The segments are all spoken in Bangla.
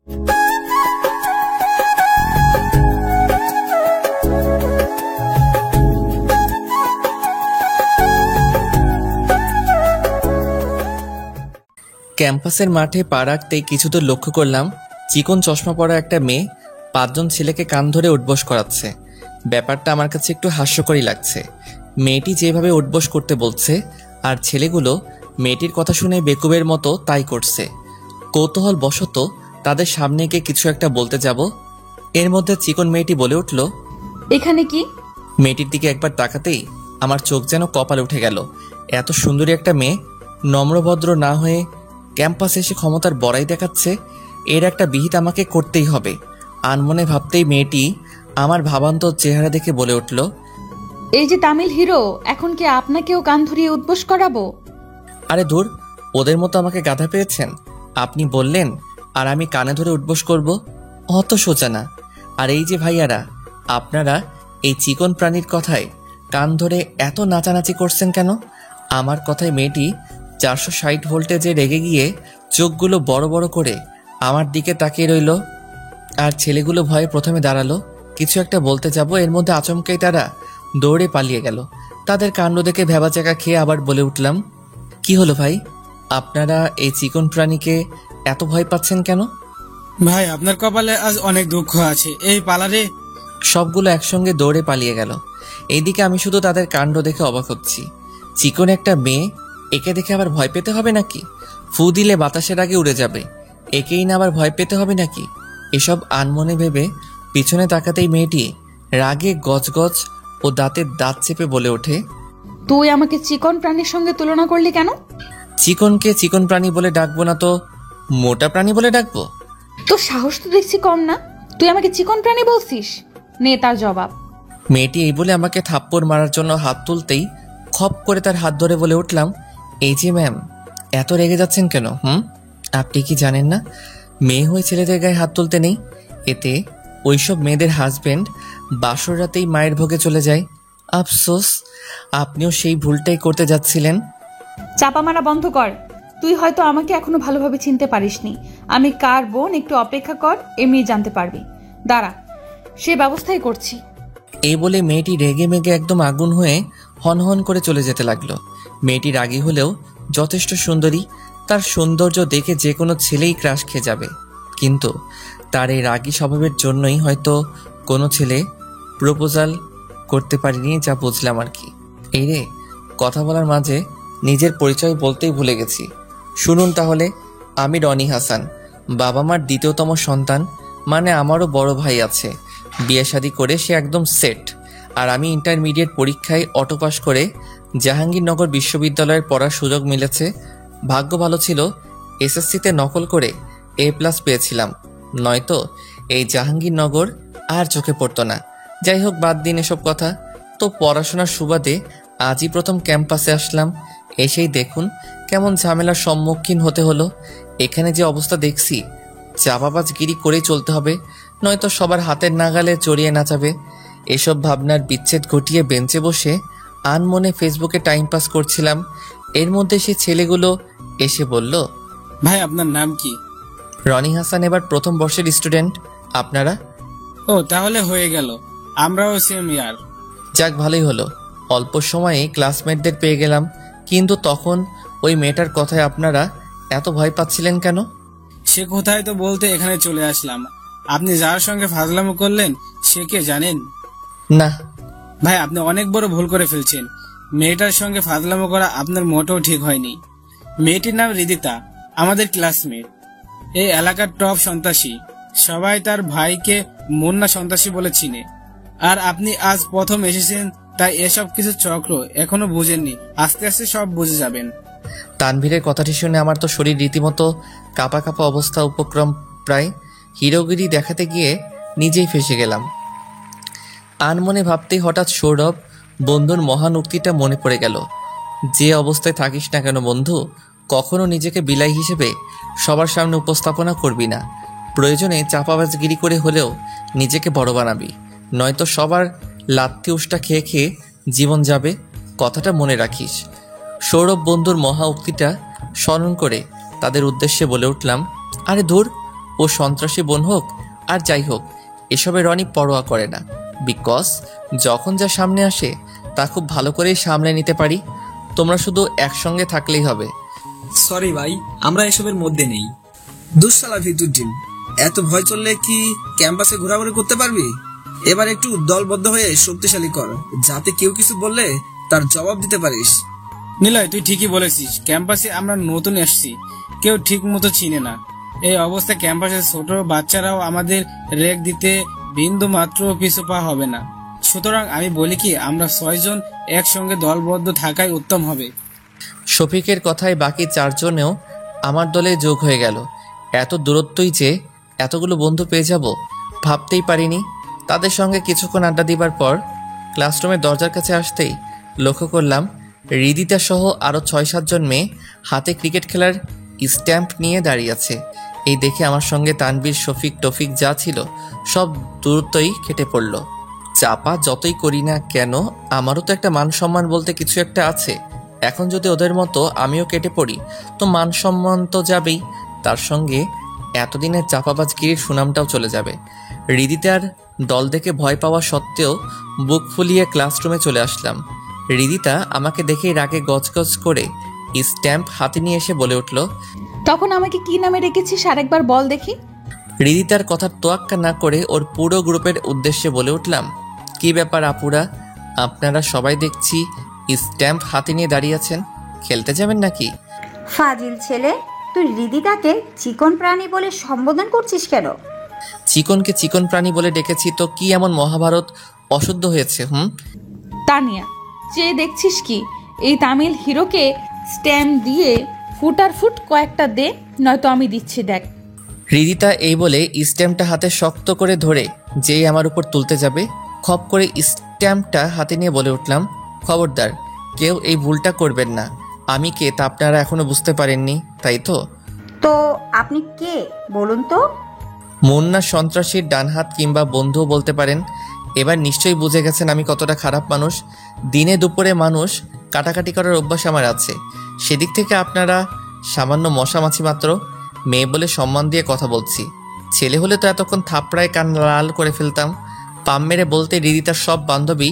ক্যাম্পাসের মাঠে পা রাখতেই কিছু দূর লক্ষ্য করলাম চিকন চশমা পরা একটা মেয়ে 5 জন ছেলেকে কান ধরে উঠবোস করাচ্ছে। ব্যাপারটা আমার কাছে একটু হাস্যকরই লাগছে। মেয়েটি যেভাবে উঠবোস করতে বলছে আর ছেলেগুলো মেয়েটির কথা শুনে বেকুবের মতো তাই করছে। কৌতূহল বশত তাদের সামনে গিয়ে কিছু একটা বলতে যাব, এর মধ্যে চিকন মেয়েটি বলে উঠল, এখানে কি? মেয়েটির দিকে একবার তাকাতেই আমার চোখ যেন কপালে উঠে গেল। এত সুন্দরী একটা মেয়ে নম্রভদ্র না হয়ে ক্যাম্পাসে এসে ক্ষমতার বড়াই দেখাচ্ছে, এর একটা বিহিত আমাকে করতেই হবে। আনমনে ভাবতেই মেয়েটি আমার ভাবান্তর চেহারা দেখে বলে উঠল, এই যে তামিল হিরো, এখন কি আপনাকেও কান ধরিয়ে উদ্বোস করাবো? আরে দূর, ওদের মতো আমাকে গাধা পেয়েছেন? আপনি বললেন আর আমি কানে ধরে উঠবোস করব? অত সোজা না। আর এই যে ভাইয়ারা, আপনারা এই চিকন প্রাণীর কথায় কান ধরে এত নাচানাচি করছেন কেন? আমার কথায় মেয়েটি 460 ভোল্টেজে রেগে গিয়ে চোখগুলো বড় বড় করে আমার দিকে তাকিয়ে রইল। আর ছেলেগুলো ভয়ে প্রথমে দাঁড়ালো, কিছু একটা বলতে যাব, এর মধ্যে আচমকাই তারা দৌড়ে পালিয়ে গেল। তাদের কাণ্ড দেখে ভেবাচাকা খেয়ে আবার বলে উঠলাম, কি হলো ভাই, আপনারা এই চিকন প্রাণীকে এত ভয় পাচ্ছেন কেন? ভাই, আপনার কপালে আজ অনেক দুঃখ আছে, এই পালারে। সবগুলো একসঙ্গে দৌড়ে পালিয়ে গেল। এইদিকে আমি শুধু তাদের কাণ্ড দেখে অবাক হচ্ছি। চিকন একটা মেয়ে, একে দেখে আবার ভয় পেতে হবে নাকি? ফু দিলে বাতাসের আগে উড়ে যাবে, একেই না আবার ভয় পেতে হবে নাকি? এসব আনমনে ভেবে পিছনে তাকাতেই মেয়েটি রাগে গজগজ ও দাঁতের দাঁত চেপে বলে ওঠে, তুই আমাকে চিকন প্রাণীর সঙ্গে তুলনা করলি কেন? চিকনকে চিকন প্রাণী বলে ডাকবো না তো মোটা প্রাণী বলে ডাকবো? তোর সাহস তো দেখছি কম না, তুই আমাকে চিকন প্রাণী বলছিস? নে তার জবাব। মেয়েটি এই বলে আমাকে থাপ্পড় মারার জন্য হাত তুলতেই খপ করে তার হাত ধরে বলে উঠলাম, এই যে ম্যাম, এত রেগে যাচ্ছেন কেন? আপনি কি জানেন না মেয়ে হয়ে ছেলেদের গায়ে হাত তুলতে নেই? এতে ওইসব মেয়েদের হাজবেন্ড বাসর রাতেই মায়ের ভোগে চলে যায়। আফসোস, আপনিও সেই ভুলটাই করতে যাচ্ছিলেন। চাপা মারা বন্ধ কর। তুই হয়তো আমাকে এখনো ভালোভাবে চিনতে পারিসনি। আমি কার বোন একটু অপেক্ষা কর, এমনি জানতে পারবি। দাঁড়া, সে ব্যবস্থাই করছি। এই বলে মেয়েটি রেগে মেগে একদম আগুন হয়ে হনহন করে চলে যেতে লাগলো। মেয়েটি রাগী হলেও যথেষ্ট সুন্দরী, তার সৌন্দর্য দেখে যে কোনো ছেলেই ক্রাশ খেয়ে যাবে। কিন্তু তার এই রাগী স্বভাবের জন্যই হয়তো কোনো ছেলে প্রপোজাল করতে পারিনি, যা বুঝলাম আর কি। এই রে, কথা বলার মাঝে নিজের পরিচয় বলতেই ভুলে গেছি। শুনুন তাহলে, আমি রনি হাসান, বাবা মার দ্বিতীয়তম সন্তান, মানে আমারও বড় ভাই আছে, বিয়ে শাদী করে সে একদম সেট। আর আমি ইন্টারমিডিয়েট পরীক্ষায় অটো পাস করে জাহাঙ্গীরনগর বিশ্ববিদ্যালয়ের পড়ার সুযোগ মিলেছে। ভাগ্য ভালো ছিল, এসএসসিতে নকল করে A+ পেয়েছিলাম, নয়তো এই জাহাঙ্গীরনগর আর চোখে পড়তো না। যাই হোক, বাদ দিন এসব কথা। তো পড়াশোনার সুবাদে আজই প্রথম ক্যাম্পাসে আসলাম। এসেই দেখুন কেমন ঝামেলার সম্মুখীন হতে হলো। এখানে যে অবস্থা দেখছি, চাপাবাজগিরি করেই চলতে হবে, নয়তো সবার হাতের নাগালে চড়িয়ে নাচাবে। এসব ভাবনার বিচ্ছেদ ঘটিয়ে বেঞ্চে বসে আনমনে ফেসবুকে টাইম পাস করছিলাম। এর মধ্যে সে ছেলেগুলো এসে বলল, ভাই, আপনার নাম কি? রনি হাসান, এবার প্রথম বর্ষের স্টুডেন্ট। আপনারা? ও, তাহলে হয়ে গেল, আমরাও সেম ইয়ার। যাক, ভালোই হলো, অল্প সময়ে ক্লাসমেটদের পেয়ে গেলাম। কিন্তু তখন ওই মেয়েটার কথায় আপনারা এত ভয় পাচ্ছিলেন কেন? সে কোথায় তো বলতে এখানে চলে আসলাম। আপনি যার সঙ্গে ফাজলামো করলেন সে কে জানেন? না ভাই, আপনি অনেক বড় ভুল করে ফেলছেন। মেয়েটার সঙ্গে ফাজলামো করা আপনার মোটেও ঠিক হয়নি। মেয়েটির নাম রিদিতা, আমাদের ক্লাসমেট, এই এলাকার টপ সন্ত্রাসী। সবাই তার ভাইকে মুন্না সন্ত্রাসী বলে চিনে। আর আপনি আজ প্রথম এসেছেন, তাই এসব কিছু চক্র এখনো বুঝেননি। আস্তে আস্তে সব বুঝে যাবেন। তানভীরের কথাটি শুনে আমার তো শরীর রীতিমতো কাঁপা কাঁপা অবস্থা। উপক্রম প্রায় হিরোগিরি দেখাতে গিয়ে নিজেই ফেসে গেলাম। আনমনে ভাবতেই হঠাৎ সৌরভ বন্ধুর মহান উক্তিটা মনে পড়ে গেল, যে অবস্থায় থাকিস না কেন বন্ধু, কখনো নিজেকে বিলাই হিসেবে সবার সামনে উপস্থাপনা করবি না। প্রয়োজনে চাপাবাজগিরি করে হলেও নিজেকে বড় বানাবি, নয়তো সবার লাত্তি উষ্টা খেয়ে খেয়ে জীবন যাবে। কথাটা মনে রাখিস। সৌরভ বন্ধুর মহা উক্তিটা স্মরণ করে তাদের উদ্দেশ্যে বলে উঠলাম, আরে ধুর, ও সন্ত্রাসী বোন হোক আর যাই হোক, এসবে রনি পরোয়া করে না। বিকজ যখন যা সামনে আসে তা খুব ভালো করেই সামলে নিতে পারি। তোমরা শুধু একসঙ্গে থাকলেই হবে। সরি ভাই, আমরা এসবের মধ্যে নেই। দুঃশালা ভিতুর এত ভয় চললে কি ক্যাম্পাসে ঘোরাঘুরি করতে পারবি? এবার একটু দলবদ্ধ হয়ে শক্তিশালী কর, যাতে কেউ কিছু বললে তার জবাব দিতে পারিস। নিলয়, তুই ঠিকই বলেছিস। ক্যাম্পাসে আমরা নতুন এসেছি, কেউ ঠিক মতো চিনে না। এই অবস্থা ক্যাম্পাসের ছোট বাচ্চারাও আমাদের রেক দিতে বিন্দু মাত্র পিছু পা হবে না। সুতরাং আমি বলি কি, আমরা 6 জন একসঙ্গে দলবদ্ধ থাকাই উত্তম হবে। শফিকের কথায় বাকি 4 জনেও আমার দলে যোগ হয়ে গেল। এত দূরত্বই যে এতগুলো বন্ধু পেয়ে যাব ভাবতেই পারিনি। তাদের সঙ্গে কিছুক্ষণ আড্ডা দিবার পর ক্লাসরুমের দরজার কাছে আসতেই লক্ষ্য করলাম হৃদিতা সহ আরও 6-7 জন মেয়ে হাতে ক্রিকেট খেলার স্ট্যাম্প নিয়ে দাঁড়িয়ে আছে। এই দেখে আমার সঙ্গে তানবীর, শফিক, টফিক যা ছিল সব দূরত্বই কেটে পড়ল। চাপা যতই করি না কেন, আমারও তো একটা মান সম্মান বলতে কিছু একটা আছে। এখন যদি ওদের মতো আমিও কেটে পড়ি তো মান সম্মান তো যাবেই, তার সঙ্গে এতদিনের চাপাবাজগিরির সুনামটাও চলে যাবে। হৃদিতার দল দেখে ভয় পাওয়া সত্ত্বেও বুক ফুলিয়ে ক্লাসরুমে চলে আসলাম। হৃদিতা আমাকে দেখেই রাগে গজগজ করে স্ট্যাম্প হাতে নিয়ে এসে বলে উঠল, তখন আমাকে কি নামে রেখেছিস আরেকবার বল দেখি। হৃদিতার কথা তোয়াক্কা না করে ওর পুরো গ্রুপের উদ্দেশ্যে বলে উঠলাম, কি ব্যাপার আপুরা, আপনারা সবাই দেখছি স্ট্যাম্প হাতে নিয়ে দাঁড়িয়ে আছেন, খেলতে যাবেন নাকি? ফাজিল ছেলে, তুই হৃদিতাকে চিকন প্রাণী বলে সম্বোধন করছিস কেন? চিকনকে চিকন প্রাণী বলে ডেকেছি তো কি এমন মহাভারত অশুদ্ধ হয়েছে? তানিয়া, চেয়ে দেখছিস কি? এই তামিল হিরোকে স্ট্যাম্প দিয়ে ফুট কয়েকটা দে, নয়তো আমি দিচ্ছি, দেখ। হৃদিতা এই বলে স্ট্যাম্পটা হাতে শক্ত করে ধরে যেই আমার উপর তুলতে যাবে, খপ করে স্ট্যাম্পটা হাতে নিয়ে বলে উঠলাম, খবরদার কেউ এই ভুলটা করবেন না। আমি কে তা আপনারা এখনো বুঝতে পারেননি, তাই তো? তো আপনি কে বলুন তো? মুন্না সন্ত্রাসীর ডানহাত কিংবা বন্ধুও বলতে পারেন। এবার নিশ্চয়ই বুঝে গেছেন আমি কতটা খারাপ মানুষ। দিনে দুপুরে মানুষ কাটাকাটি করার অভ্যাস আমার আছে, সেদিক থেকে আপনারা সামান্য মশামাছি মাত্র। মেয়ে বলে সম্মান দিয়ে কথা বলছি, ছেলে হলে তো এতক্ষণ থাপড়ায় কান লাল করে ফেলতাম। পাম মেরে বলতে হৃদিতার সব বান্ধবী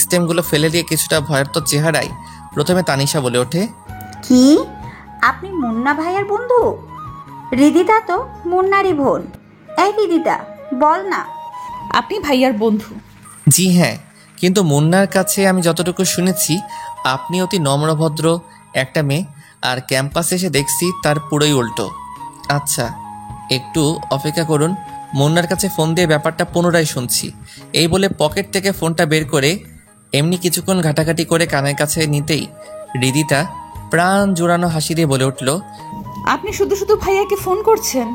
স্টেমগুলো ফেলে দিয়ে কিছুটা ভয়ার্ত চেহারায় প্রথমে তানিশা বলে ওঠে, কি আপনি মুন্না ভাইয়ের বন্ধু? হৃদিতা তো মুন্নারই বোন। এই হৃদিতা, বল না। আপনি ভাইয়ার বন্ধু? জি হ্যাঁ, কিন্তু মুন্নার কাছে আমি যতটুকু শুনেছি আপনি অতি নম্রভদ্র একটা মেয়ে, আর ক্যাম্পাসে এসে দেখছি তার পুরোই উল্টো। আচ্ছা একটু অপেক্ষা করুন, মুন্নার কাছে ফোন দিয়ে ব্যাপারটা পুনরায় শুনছি। এই বলে পকেট থেকে ফোনটা বের করে এমনি কিছুক্ষণ ঘাটাঘাটি করে কানের কাছে নিতেই হৃদিতা প্রাণ জোড়ানো হাসি দিয়ে বলে উঠল, আপনি শুধু শুধু ভাইয়াকে ফোন করছেন?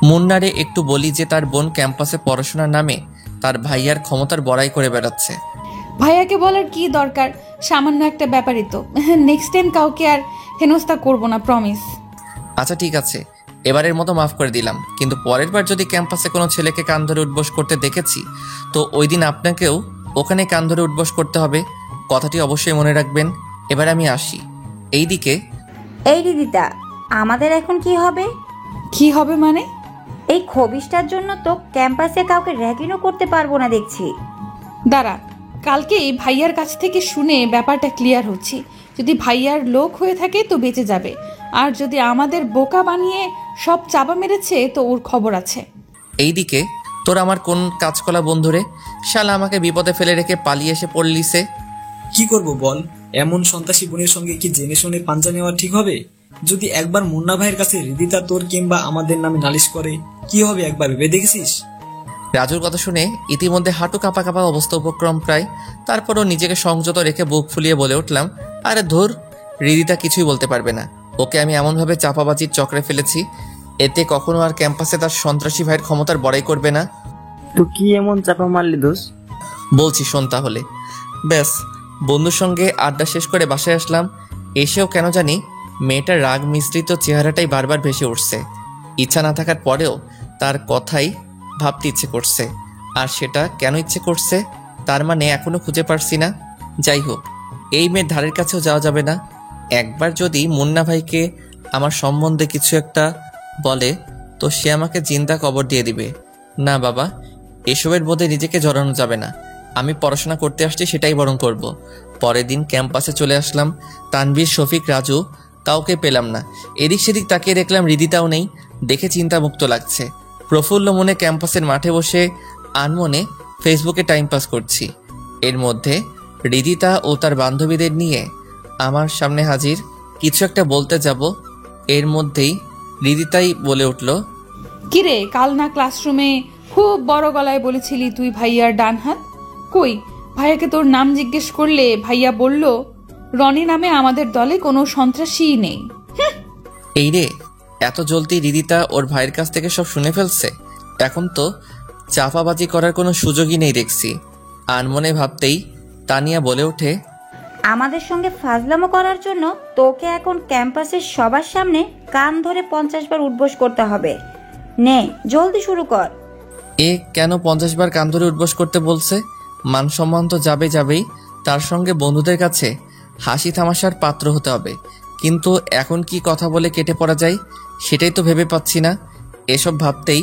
মুন্নারে একটু বলি যে তার বোন ক্যাম্পাসে পড়াশোনার নামে তার ভাইয়ার ক্ষমতার বড়াই করে বেড়াচ্ছে। ভাইয়াকে বলার কি দরকার, সামান্য একটা ব্যাপারই তো। নেক্সট টাইম কাউকে আর হেনস্থা করব না, প্রমিস। আচ্ছা ঠিক আছে, এবারের মতো মাফ করে দিলাম, কিন্তু পরের বার যদি ক্যাম্পাসে কোনো ছেলেকে কান ধরে উঠবোস করতে দেখেছি তো ওই দিন আপনাকেও ওখানে কান ধরে উঠবোস করতে হবে, কথাটি অবশ্যই মনে রাখবেন। এবার আমি আসি। এইদিকে এই হৃদিতা, আমাদের এখন কি হবে? কি হবে মানে? এই খবিশটার জন্য তো ক্যাম্পাসে কাউকে র্যাগিংও করতে পারবো না দেখছি। দাঁড়া, কালকেই ভাইয়ার কাছ থেকে শুনে ব্যাপারটা ক্লিয়ার হচ্ছি। যদি ভাইয়ার লোক হয়ে থাকে তো বেঁচে যাবে, আর যদি আমাদের বোকা বানিয়ে সব চাপা মেরেছে তো ওর খবর আছে। এইদিকে তোর আমার কোন কাজকলা বন্ধুরে, শালা আমাকে বিপদে ফেলে রেখে পালিয়ে এসে পড়লিসে। কি করব বল, এমন সন্ত্রাসী বোনের সঙ্গে কি জেনে শুনে পাঞ্জা নেওয়া ঠিক হবে? যদি একবার মুন্না ভাইয়ের কাছে হৃদিতা তোর কিংবা আমাদের নামে নালিশ করে কি হবে একবার ভেবে দেখেছিস? রাজুর কথা শুনে ইতিমধ্যে হাঁটু কাঁপা কাঁপা অবস্থা উপক্রম প্রায়। তারপরও নিজেকে সংযত রেখে বুক ফুলিয়ে বলে উঠলাম, আরে ধুর, হৃদিতা কিছুই বলতে পারবে না। ওকে আমি এমনভাবে চাপাবাজির চক্রে ফেলেছি, এতে কখনো আর ক্যাম্পাসে তার সন্ত্রাসী ভাইয়ের ক্ষমতার বড়াই করবে না। তো কি এমন চাপা মারলি দোষ? বলছি শোন তাহলে। ব্যাস, বন্ধুর সঙ্গে আড্ডা শেষ করে বাসায় আসলাম। এসেও কেন জানি মেয়েটার রাগ মিশ্রিত চেহারাটাই বারবার ভেসে উঠছে। ইচ্ছা না থাকার পরেও তার কথাই ভাবতে ইচ্ছে করছে, আর সেটা কেন ইচ্ছে করছে তার মানে এখনো খুঁজে পারছি না। যাই হোক, এই মেয়ের ধারের কাছেও যাওয়া যাবে না। একবার যদি মুন্না ভাইকে আমার সম্বন্ধে কিছু একটা বলে তো সে আমাকে জিন্দা কবর দিয়ে দিবে। না বাবা, এসবের মধ্যে নিজেকে জড়ানো যাবে না। আমি পড়াশোনা করতে আসছি, সেটাই বরং করব। পরের দিন ক্যাম্পাসে চলে আসলাম। তানভীর, শফিক, রাজু কাউকে পেলাম না। এদিক সেদিক তাকিয়ে দেখলাম হৃদিতাও নেই। দেখে চিন্তামুক্ত লাগছে। প্রফুল্ল মনে ক্যাম্পাসের মাঠে বসে আনমনে ফেসবুকে টাইম পাস করছি। এর মধ্যে হৃদিতা ও তার বান্ধবীদের নিয়ে আমার সামনে হাজির। কিছু একটা বলতে যাব, এর মধ্যেই হৃদিতাই বলে উঠল, কিরে, কাল না ক্লাসরুমে খুব বড় গলায় বলেছিলি তুই ভাইয়ার ডান হাত? কই, ভাইয়াকে তোর নাম জিজ্ঞেস করলে ভাইয়া বলল রনি নামে আমাদের দলে কোনো সন্ত্রাসীই নেই। এই রে, এত জলদি হৃদিতা ওর ভাইয়ের কাছ থেকে সব শুনে ফেলছে। এখন তো চাপাবাজি করার কোনো সুযোগই নেই দেখছি। আনমনে ভাবতেই তানিয়া বলে ওঠে, আমাদের সঙ্গে ফাজলামো করার জন্য তোকে এখন ক্যাম্পাসের সবার সামনে কান ধরে 50 বার উঠবোস করতে হবে। নে, জলদি শুরু কর। এ কেন 50 বার কান ধরে উঠবোস করতে বলছে? মান সম্মান তো যাবেই, তার সঙ্গে বন্ধুদের কাছে হাসি তামাশার পাত্র হতে হবে। কিন্তু এখন কি কথা বলে কেটে পড়া যায়, সেটাই তো ভেবে পাচ্ছি না। এসব ভাবতেই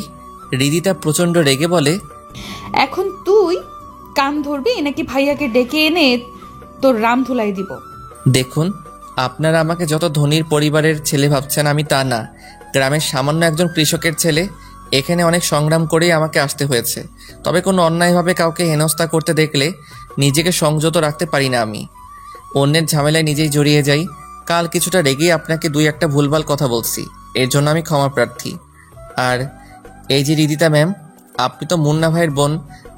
হৃদিতা প্রচণ্ড রেগে বলে, এখন তুই কান ধরবি নাকি ভাইয়াকে ডেকে এনে তোর রাম ধুলাই দিব? দেখুন, আপনারা আমাকে যত ধনীর পরিবারের ছেলে ভাবছেন, আমি তা না। গ্রামের সামান্য একজন কৃষকের ছেলে। এখানে অনেক সংগ্রাম করেই আমাকে আসতে হয়েছে। তবে কোনো অন্যায়ভাবে কাউকে হেনস্থা করতে দেখলে নিজেকে সংযত রাখতে পারি না। আমি অন্যের ঝামেলায় নিজেই জড়িয়ে যাই। কাল কিছুটা রেগেই আপনাকে 2-1টা ভুলভাল কথা বলছি, এর জন্য আমি ক্ষমা প্রার্থী। আর এই যে হৃদিতা ম্যাম, আপনি তো মুন্না ভাইয়ের বোন,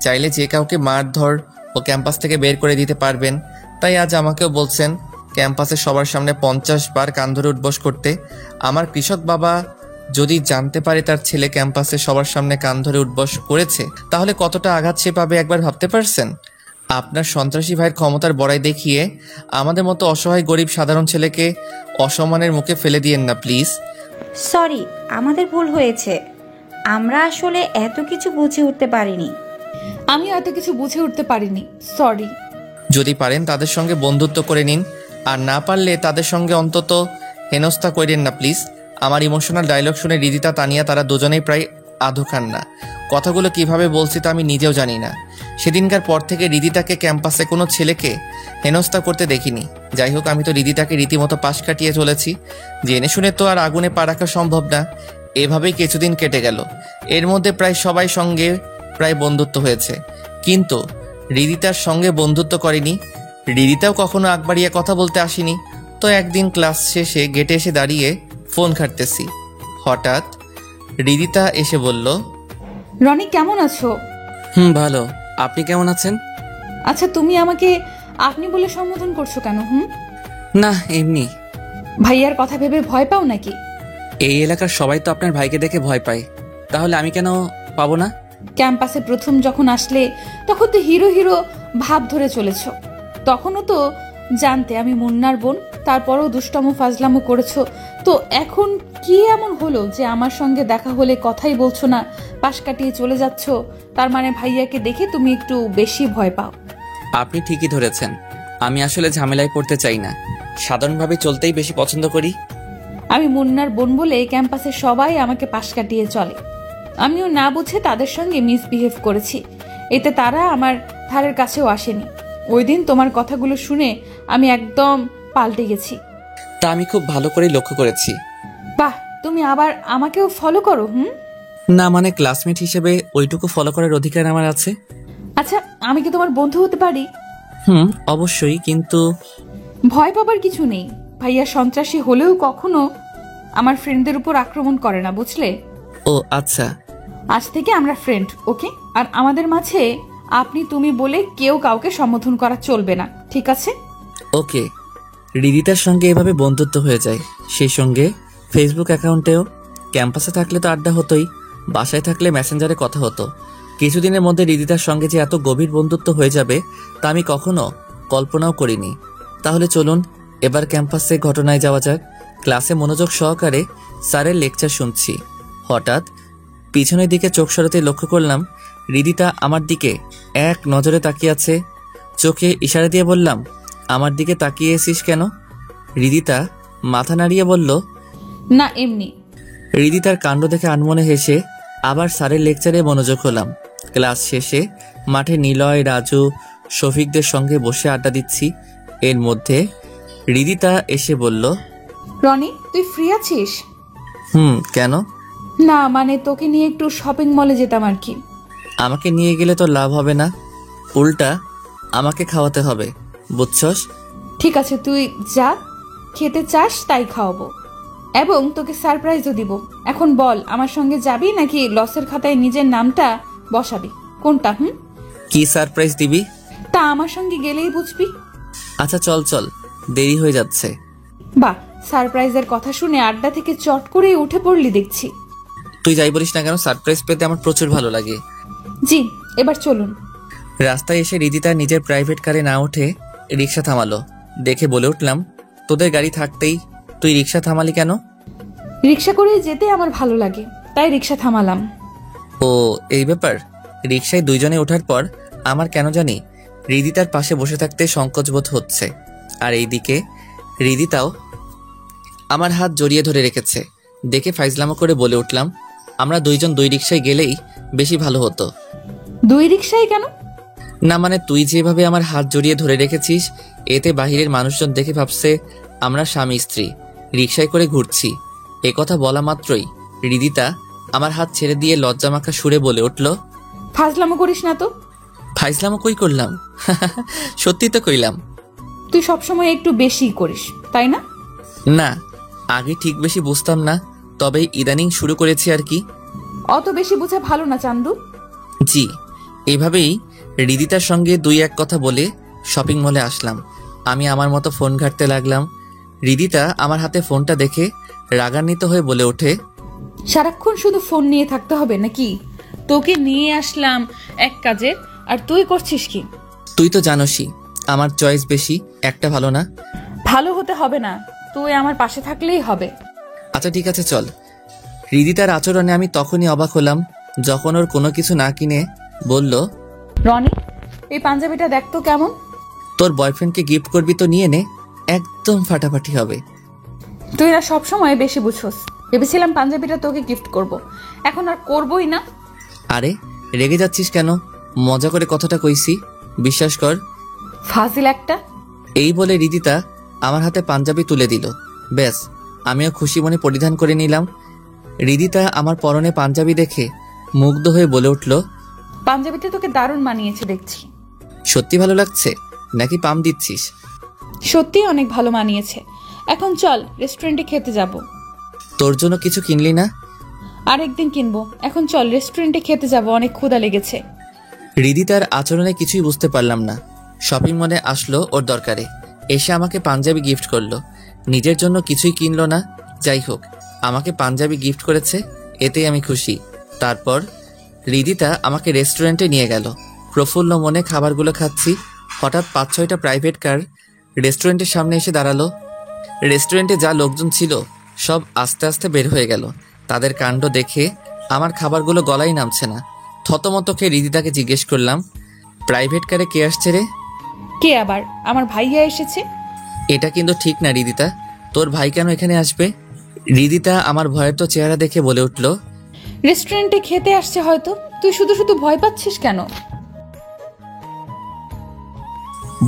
চাইলে যে কাউকে মারধর ও ক্যাম্পাস থেকে বের করে দিতে পারবেন। তাই আজ আমাকেও বলছেন ক্যাম্পাসে সবার সামনে 50 বার কান ধরে উঠবোস করতে। আমার কৃষক বাবা যদি জানতে পারে তার ছেলে ক্যাম্পাসে সবার সামনে কান ধরে উঠবোস করেছে, তাহলে কতটা আঘাত সে পাবে একবার ভাবতে পারছেন? আপনার সন্ত্রাসী ভাইয়ের ক্ষমতার বড়াই দেখিয়ে আমাদের মতো অসহায় গরিব সাধারণ ছেলেকে অসম্মানের মুখে ফেলে দিয়েন না প্লিজ। সরি, আমাদের ভুল হয়েছে। আমরা আসলে এত কিছু বুঝে উঠতে পারিনি। আমিও এত কিছু বুঝে উঠতে পারিনি, সরি। যদি পারেন তাদের সঙ্গে বন্ধুত্ব করে নিন, আর না পারলে তাদের সঙ্গে অন্তত হেনস্থা করেন না প্লিজ। আমার ইমোশনাল ডায়লগ শুনে হৃদিতা, তানিয়া তারা দুজনেই প্রায় আধো খান না। কথাগুলো কিভাবে বলছি তা আমি নিজেও জানি না। সেদিনকার পর থেকে হৃদিতাকে ক্যাম্পাসে কোনো ছেলেকে হেনস্থা করতে দেখিনি। যাই হোক, আমি তো হৃদিতাকে রীতিমতো পাশ কাটিয়ে চলেছি। জেনে শুনে তো আর আগুনে পা রাখা সম্ভব না। এভাবেই কিছুদিন কেটে গেল। এর মধ্যে প্রায় সবাই সঙ্গে প্রায় বন্ধুত্ব হয়েছে, কিন্তু হৃদিতার সঙ্গে বন্ধুত্ব করেনি। হৃদিতাও কখনো আগ বাড়িয়ে কথা বলতে আসেনি। তো একদিন ক্লাস শেষে গেটে এসে দাঁড়িয়ে ফোন ঘাঁটতেছি, হঠাৎ হৃদিতা এসে বলল, রনি কেমন আছো? ভালো। আপনি কেমন আছেন? আচ্ছা, তুমি আমাকে আপনি বলে সম্বোধন করছো কেন? না, এমনি। ভাইয়ার কথা ভেবে ভয় পাও নাকি? এই এলাকার সবাই তো আপনার ভাইকে দেখে ভয় পায়, তাহলে আমি কেন পাবো না? ক্যাম্পাসে প্রথম যখন আসলে তখন তো হিরো হিরো ভাব ধরে চলেছ। তখনও তো জানতে আমি মুন্নার বোন, তারপরও দুষ্টম ফাজলামো করেছো। তো এখন কি এমন হলো যে আমার সঙ্গে দেখা হলে কথাই বলছো না, পাশ কাটিয়ে চলে যাচ্ছ? তার মানে ভাইয়াকে দেখে তুমি একটু বেশি ভয় পাও। আপনি ঠিকই ধরেছেন। আমি আসলে ঝামেলায় পড়তে চাই না, সাধারণভাবে চলতেই বেশি পছন্দ করি। আমি মুন্নার বোন বলে ক্যাম্পাসে সবাই আমাকে পাশ কাটিয়ে চলে। আমিও না বুঝে তাদের সঙ্গে মিসবিহেভ করেছি, এতে তারা আমার ধারের কাছেও আসেনি। ওই দিন তোমার কথাগুলো শুনে আমি একদম পাল্টে গেছি। তা আমি খুব ভালো করে লক্ষ্য করেছি। বাহ, তুমি আবার আমাকেও ফলো করো? না মানে ক্লাসমেট হিসেবে ওইটুকু ফলো করার অধিকার আমার আছে। আচ্ছা, আমি কি তোমার বন্ধু হতে পারি? অবশ্যই, কিন্তু ভয় পাবার কিছু নেই। ভাইয়া সন্ত্রাসী হলেও কখনো আমার ফ্রেন্ডদের উপর আক্রমণ করে না, বুঝলে? ও আচ্ছা। আজ থেকে আমরা ফ্রেন্ড, ওকে? আর আমাদের মাঝে আপনি তুমি বলে কেউ কাউকে সম্বোধন করা চলবে না, ঠিক আছে? ওকে। হৃদিতার সঙ্গে এভাবে বন্ধুত্ব হয়ে যায়, সেই সঙ্গে ফেসবুক অ্যাকাউন্টেও। ক্যাম্পাসে থাকলে তো আড্ডা হতোই, বাসায় থাকলে মেসেঞ্জারে কথা হতো। কিছুদিনের মধ্যে হৃদিতার সঙ্গে যে এত গভীর বন্ধুত্ব হয়ে যাবে তা আমি কখনো কল্পনাও করিনি। তাহলে চলুন এবার ক্যাম্পাসে ঘটনায় যাওয়া যাক। ক্লাসে মনোযোগ সহকারে স্যারের লেকচার শুনছি। হঠাৎ পিছনের দিকে চোখ সরাতে লক্ষ্য করলাম হৃদিতা আমার দিকে এক নজরে তাকিয়ে আছে। চোখে ইশারা দিয়ে বললাম, আমার দিকে তাকিয়ে এসিস কেন? হৃদিতা মাথা নাড়িয়ে বলল, না, এমনি। হৃদিতার কাণ্ড দেখে আনমনে হেসে আবার স্যারের লেকচারে মনোযোগ হলাম। ক্লাস শেষে মাঠে নিলয়, রাজু, শফিকদের সঙ্গে বসে আড্ডা দিচ্ছি। এর মধ্যে হৃদিতা এসে বলল, রনি, তুই ফ্রি আছিস? কেন? না মানে তোকে নিয়ে একটু শপিং মলে যেতাম আর কি। আমাকে নিয়ে গেলে তো লাভ হবে না, উল্টা আমাকে খাওয়াতে হবে, বুঝছস? ঠিক আছে, তুই যা, খেতে চাস তাই খাওয়াবো এবং তোকে সারপ্রাইজও দিব। এখন বল, আমার সঙ্গে যাবি নাকি লসের খাতায় নিজের নামটা বসাবি? কোনটা? কি সারপ্রাইজ দিবি? তা আমার সঙ্গে গেলেই বুঝবি। আচ্ছা চল চল, দেরি হয়ে যাচ্ছে। বাহ, সারপ্রাইজের কথা শুনে আড্ডা থেকে চট করেই উঠে পড়লি দেখছি। তুই যাই বলিস না কেন, সারপ্রাইজ পেতে আমার প্রচুর ভালো লাগে। জি, এবার চলুন। রাস্তায় এসে হৃদিতা নিজের প্রাইভেট কারে না উঠে রিক্সা থামালো। দেখে বলে উঠলাম, তোদের গাড়ি থাকতেই তুই রিক্সা থামালি কেন? রিক্সা করে যেতে আমার ভালো লাগে, তাই রিক্সা থামালাম। ও এই ব্যাপার। রিক্সায় দুইজনে ওঠার পর আমার কেন জানি হৃদিতার পাশে বসে থাকতে সংকোচবোধ হচ্ছে। আর এইদিকে হৃদিতাও আমার হাত জড়িয়ে ধরে রেখেছে। দেখে ফাইজলামো করে বলে উঠলাম, আমরা দুইজন দুই রিক্সায় গেলেই বেশি ভালো হতো। দুই রিক্সায় কেন? না মানে তুই যেভাবে আমার হাত জড়িয়ে ধরে রেখেছিস, এতে বাহিরের মানুষজন দেখে ভাবছে আমরা স্বামী স্ত্রী রিক্সায় করে ঘুরছি। এ কথা বলা মাত্রই হৃদিতা আমার হাত ছেড়ে দিয়ে লজ্জামাখা সুরে বলে উঠল, ফাজলামো করিস না তো। ফাইজলামো কই করলাম? সত্যি তো কইলাম। তুই সবসময় একটু বেশি করিস, তাই না? না, আগে ঠিক বেশি বুঝতাম না, তবে ইদানিং শুরু করেছি আর কি। অত বেশি বোঝা ভালো না চান্দু। জি, এইভাবেই হৃদিতার সঙ্গে দুই এক কথা বলে শপিং মলে আসলাম। আমি আমার মতো ফোন ঘাঁটতে লাগলাম। হৃদিতা আমার হাতে ফোনটা দেখে রাগান্বিত হয়ে বলে ওঠে, সারাক্ষণ শুধু ফোন নিয়ে থাকতে হবে নাকি? তোকে নিয়ে আসলাম এক কাজে, আর তুই করছিস কি? তুই তো জানোসই আমার চয়েস বেশি, একটা ভালো না। ভালো হতে হবে না, তুই আমার পাশে থাকলেই হবে। আচ্ছা ঠিক আছে চল। হৃদিতার আচরণে আমি তখনই অবাক হলাম যখন ওর কোনো কিছু না কিনে বলল, রনি, এই পাঞ্জাবিটা দেখ তো কেমন। তোর বয়ফ্রেন্ডকে গিফট করবি তো নিয়ে নে, একদম ফাটাফাটি হবে। তুই না সবসময় বেশি বুঝছস। ভেবেছিলাম পাঞ্জাবিটা তোকে গিফট করব, এখন আর করবই না। আরে রেগে যাচ্ছিস কেন? মজা করে কথাটা কইছি, বিশ্বাস কর। ফাজিল একটা। এই বলে হৃদিতা আমার হাতে পাঞ্জাবি তুলে দিল। ব্যাস, আমিও খুশি মনে পরিধান করে নিলাম। হৃদিতা আমার পরনে পাঞ্জাবি দেখে মুগ্ধ হয়ে বলে উঠল, পাঞ্জাবিটা তোকে দারুণ মানিয়েছে দেখছি। সত্যি ভালো লাগছে নাকি পাম দিচ্ছিস? সত্যি অনেক ভালো মানিয়েছে। এখন চল রেস্টুরেন্টে খেতে যাব। তোর জন্য কিছু কিনলি না? আরেকদিন কিনবো, এখন চল রেস্টুরেন্টে খেতে যাব, অনেক ক্ষুধা লেগেছে। হৃদিতার আচরণে কিছুই বুঝতে পারলাম না। শপিং মলে আসলো ওর দরকারে, এসে আমাকে পাঞ্জাবি গিফট করলো, নিজের জন্য কিছুই কিনলো না। যাই হোক, আমাকে পাঞ্জাবি গিফট করেছে, এতেই আমি খুশি। তারপর হৃদিতা আমাকে রেস্টুরেন্টে নিয়ে গেল। প্রফুল্ল মনে খাবারগুলো খাচ্ছি, হঠাৎ 5-6টা প্রাইভেট কার রেস্টুরেন্টের সামনে এসে দাঁড়ালো। রেস্টুরেন্টে যা লোকজন ছিল সব আস্তে আস্তে বের হয়ে গেল। তাদের কাণ্ড দেখে আমার খাবারগুলো গলায় নামছে না। থতমত খেয়ে হৃদিতাকে জিজ্ঞেস করলাম, প্রাইভেট কারে কে আসছে রে? কে আবার? আমার ভাইয়া এসেছে। এটা কিন্তু ঠিক না হৃদিতা, তোর ভাই কেন এখানে আসবে? হৃদিতা আমার ভয়ের তো চেহারা দেখে বলে উঠল, রেস্টুরেন্টে খেতে আসছে হয়তো। তুই শুধু শুধু ভয় পাচ্ছিস কেন?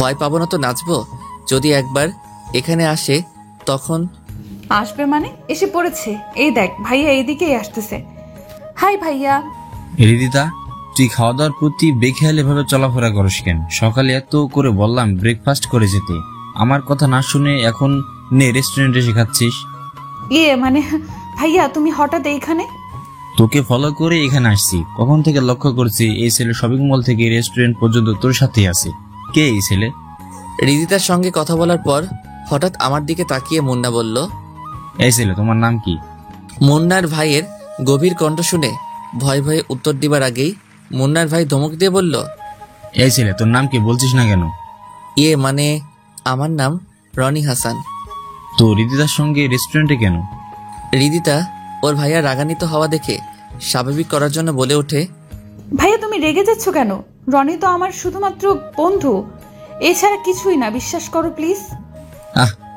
ভয় পাবো না তো নাচবো? যদি একবার এখানে আসে তখন? আসবে মানে? এসে পড়েছে, এই দেখ ভাইয়া এইদিকেই আসতেছে। হাই ভাইয়া। হৃদিতা, তুই খাওয়া দাওয়ার প্রতি বেখেয়াল এভাবে চলাফেরা করিস কেন? সকালে এত করে বললাম ব্রেকফাস্ট করে যেতে, আমার কথা না শুনে এখন নে রেস্টুরেন্টে এসে খাচ্ছিস। মানে ভাইয়া তুমি হঠাৎ এইখানে? তোকে ফলো করে এখানে আসছি। কখন থেকে লক্ষ্য করছি এই ছেলে শপিং মল থেকে রেস্টুরেন্ট পর্যন্ত তোর সাথেই আছে। কে এই ছেলে? হৃদিতার সঙ্গে কথা বলার পর হঠাৎ আমার দিকে তাকিয়ে মুন্না বলল, এই ছেলে তোমার নাম কি? মুন্নার ভাইয়ের গভীর কণ্ঠ শুনে ভয়ে ভয়ে উত্তর দিবার আগেই মুন্নার ভাই ধমক দিয়ে বলল, এই ছেলে তোর নাম কি বলছিস না কেন? মানে আমার নাম রনি হাসান। তো হৃদিতার সঙ্গে রেস্টুরেন্টে কেন? হৃদিতা ওর ভাইয়া রাগান্বিত হওয়া দেখে স্বাভাবিক করার জন্য বলে ওঠে, ভাইয়া তুমি রেগে যাচ্ছ কেন? রনি তো আমার শুধুমাত্র বন্ধু, এছাড়া কিছুই না, বিশ্বাস করো প্লিজ।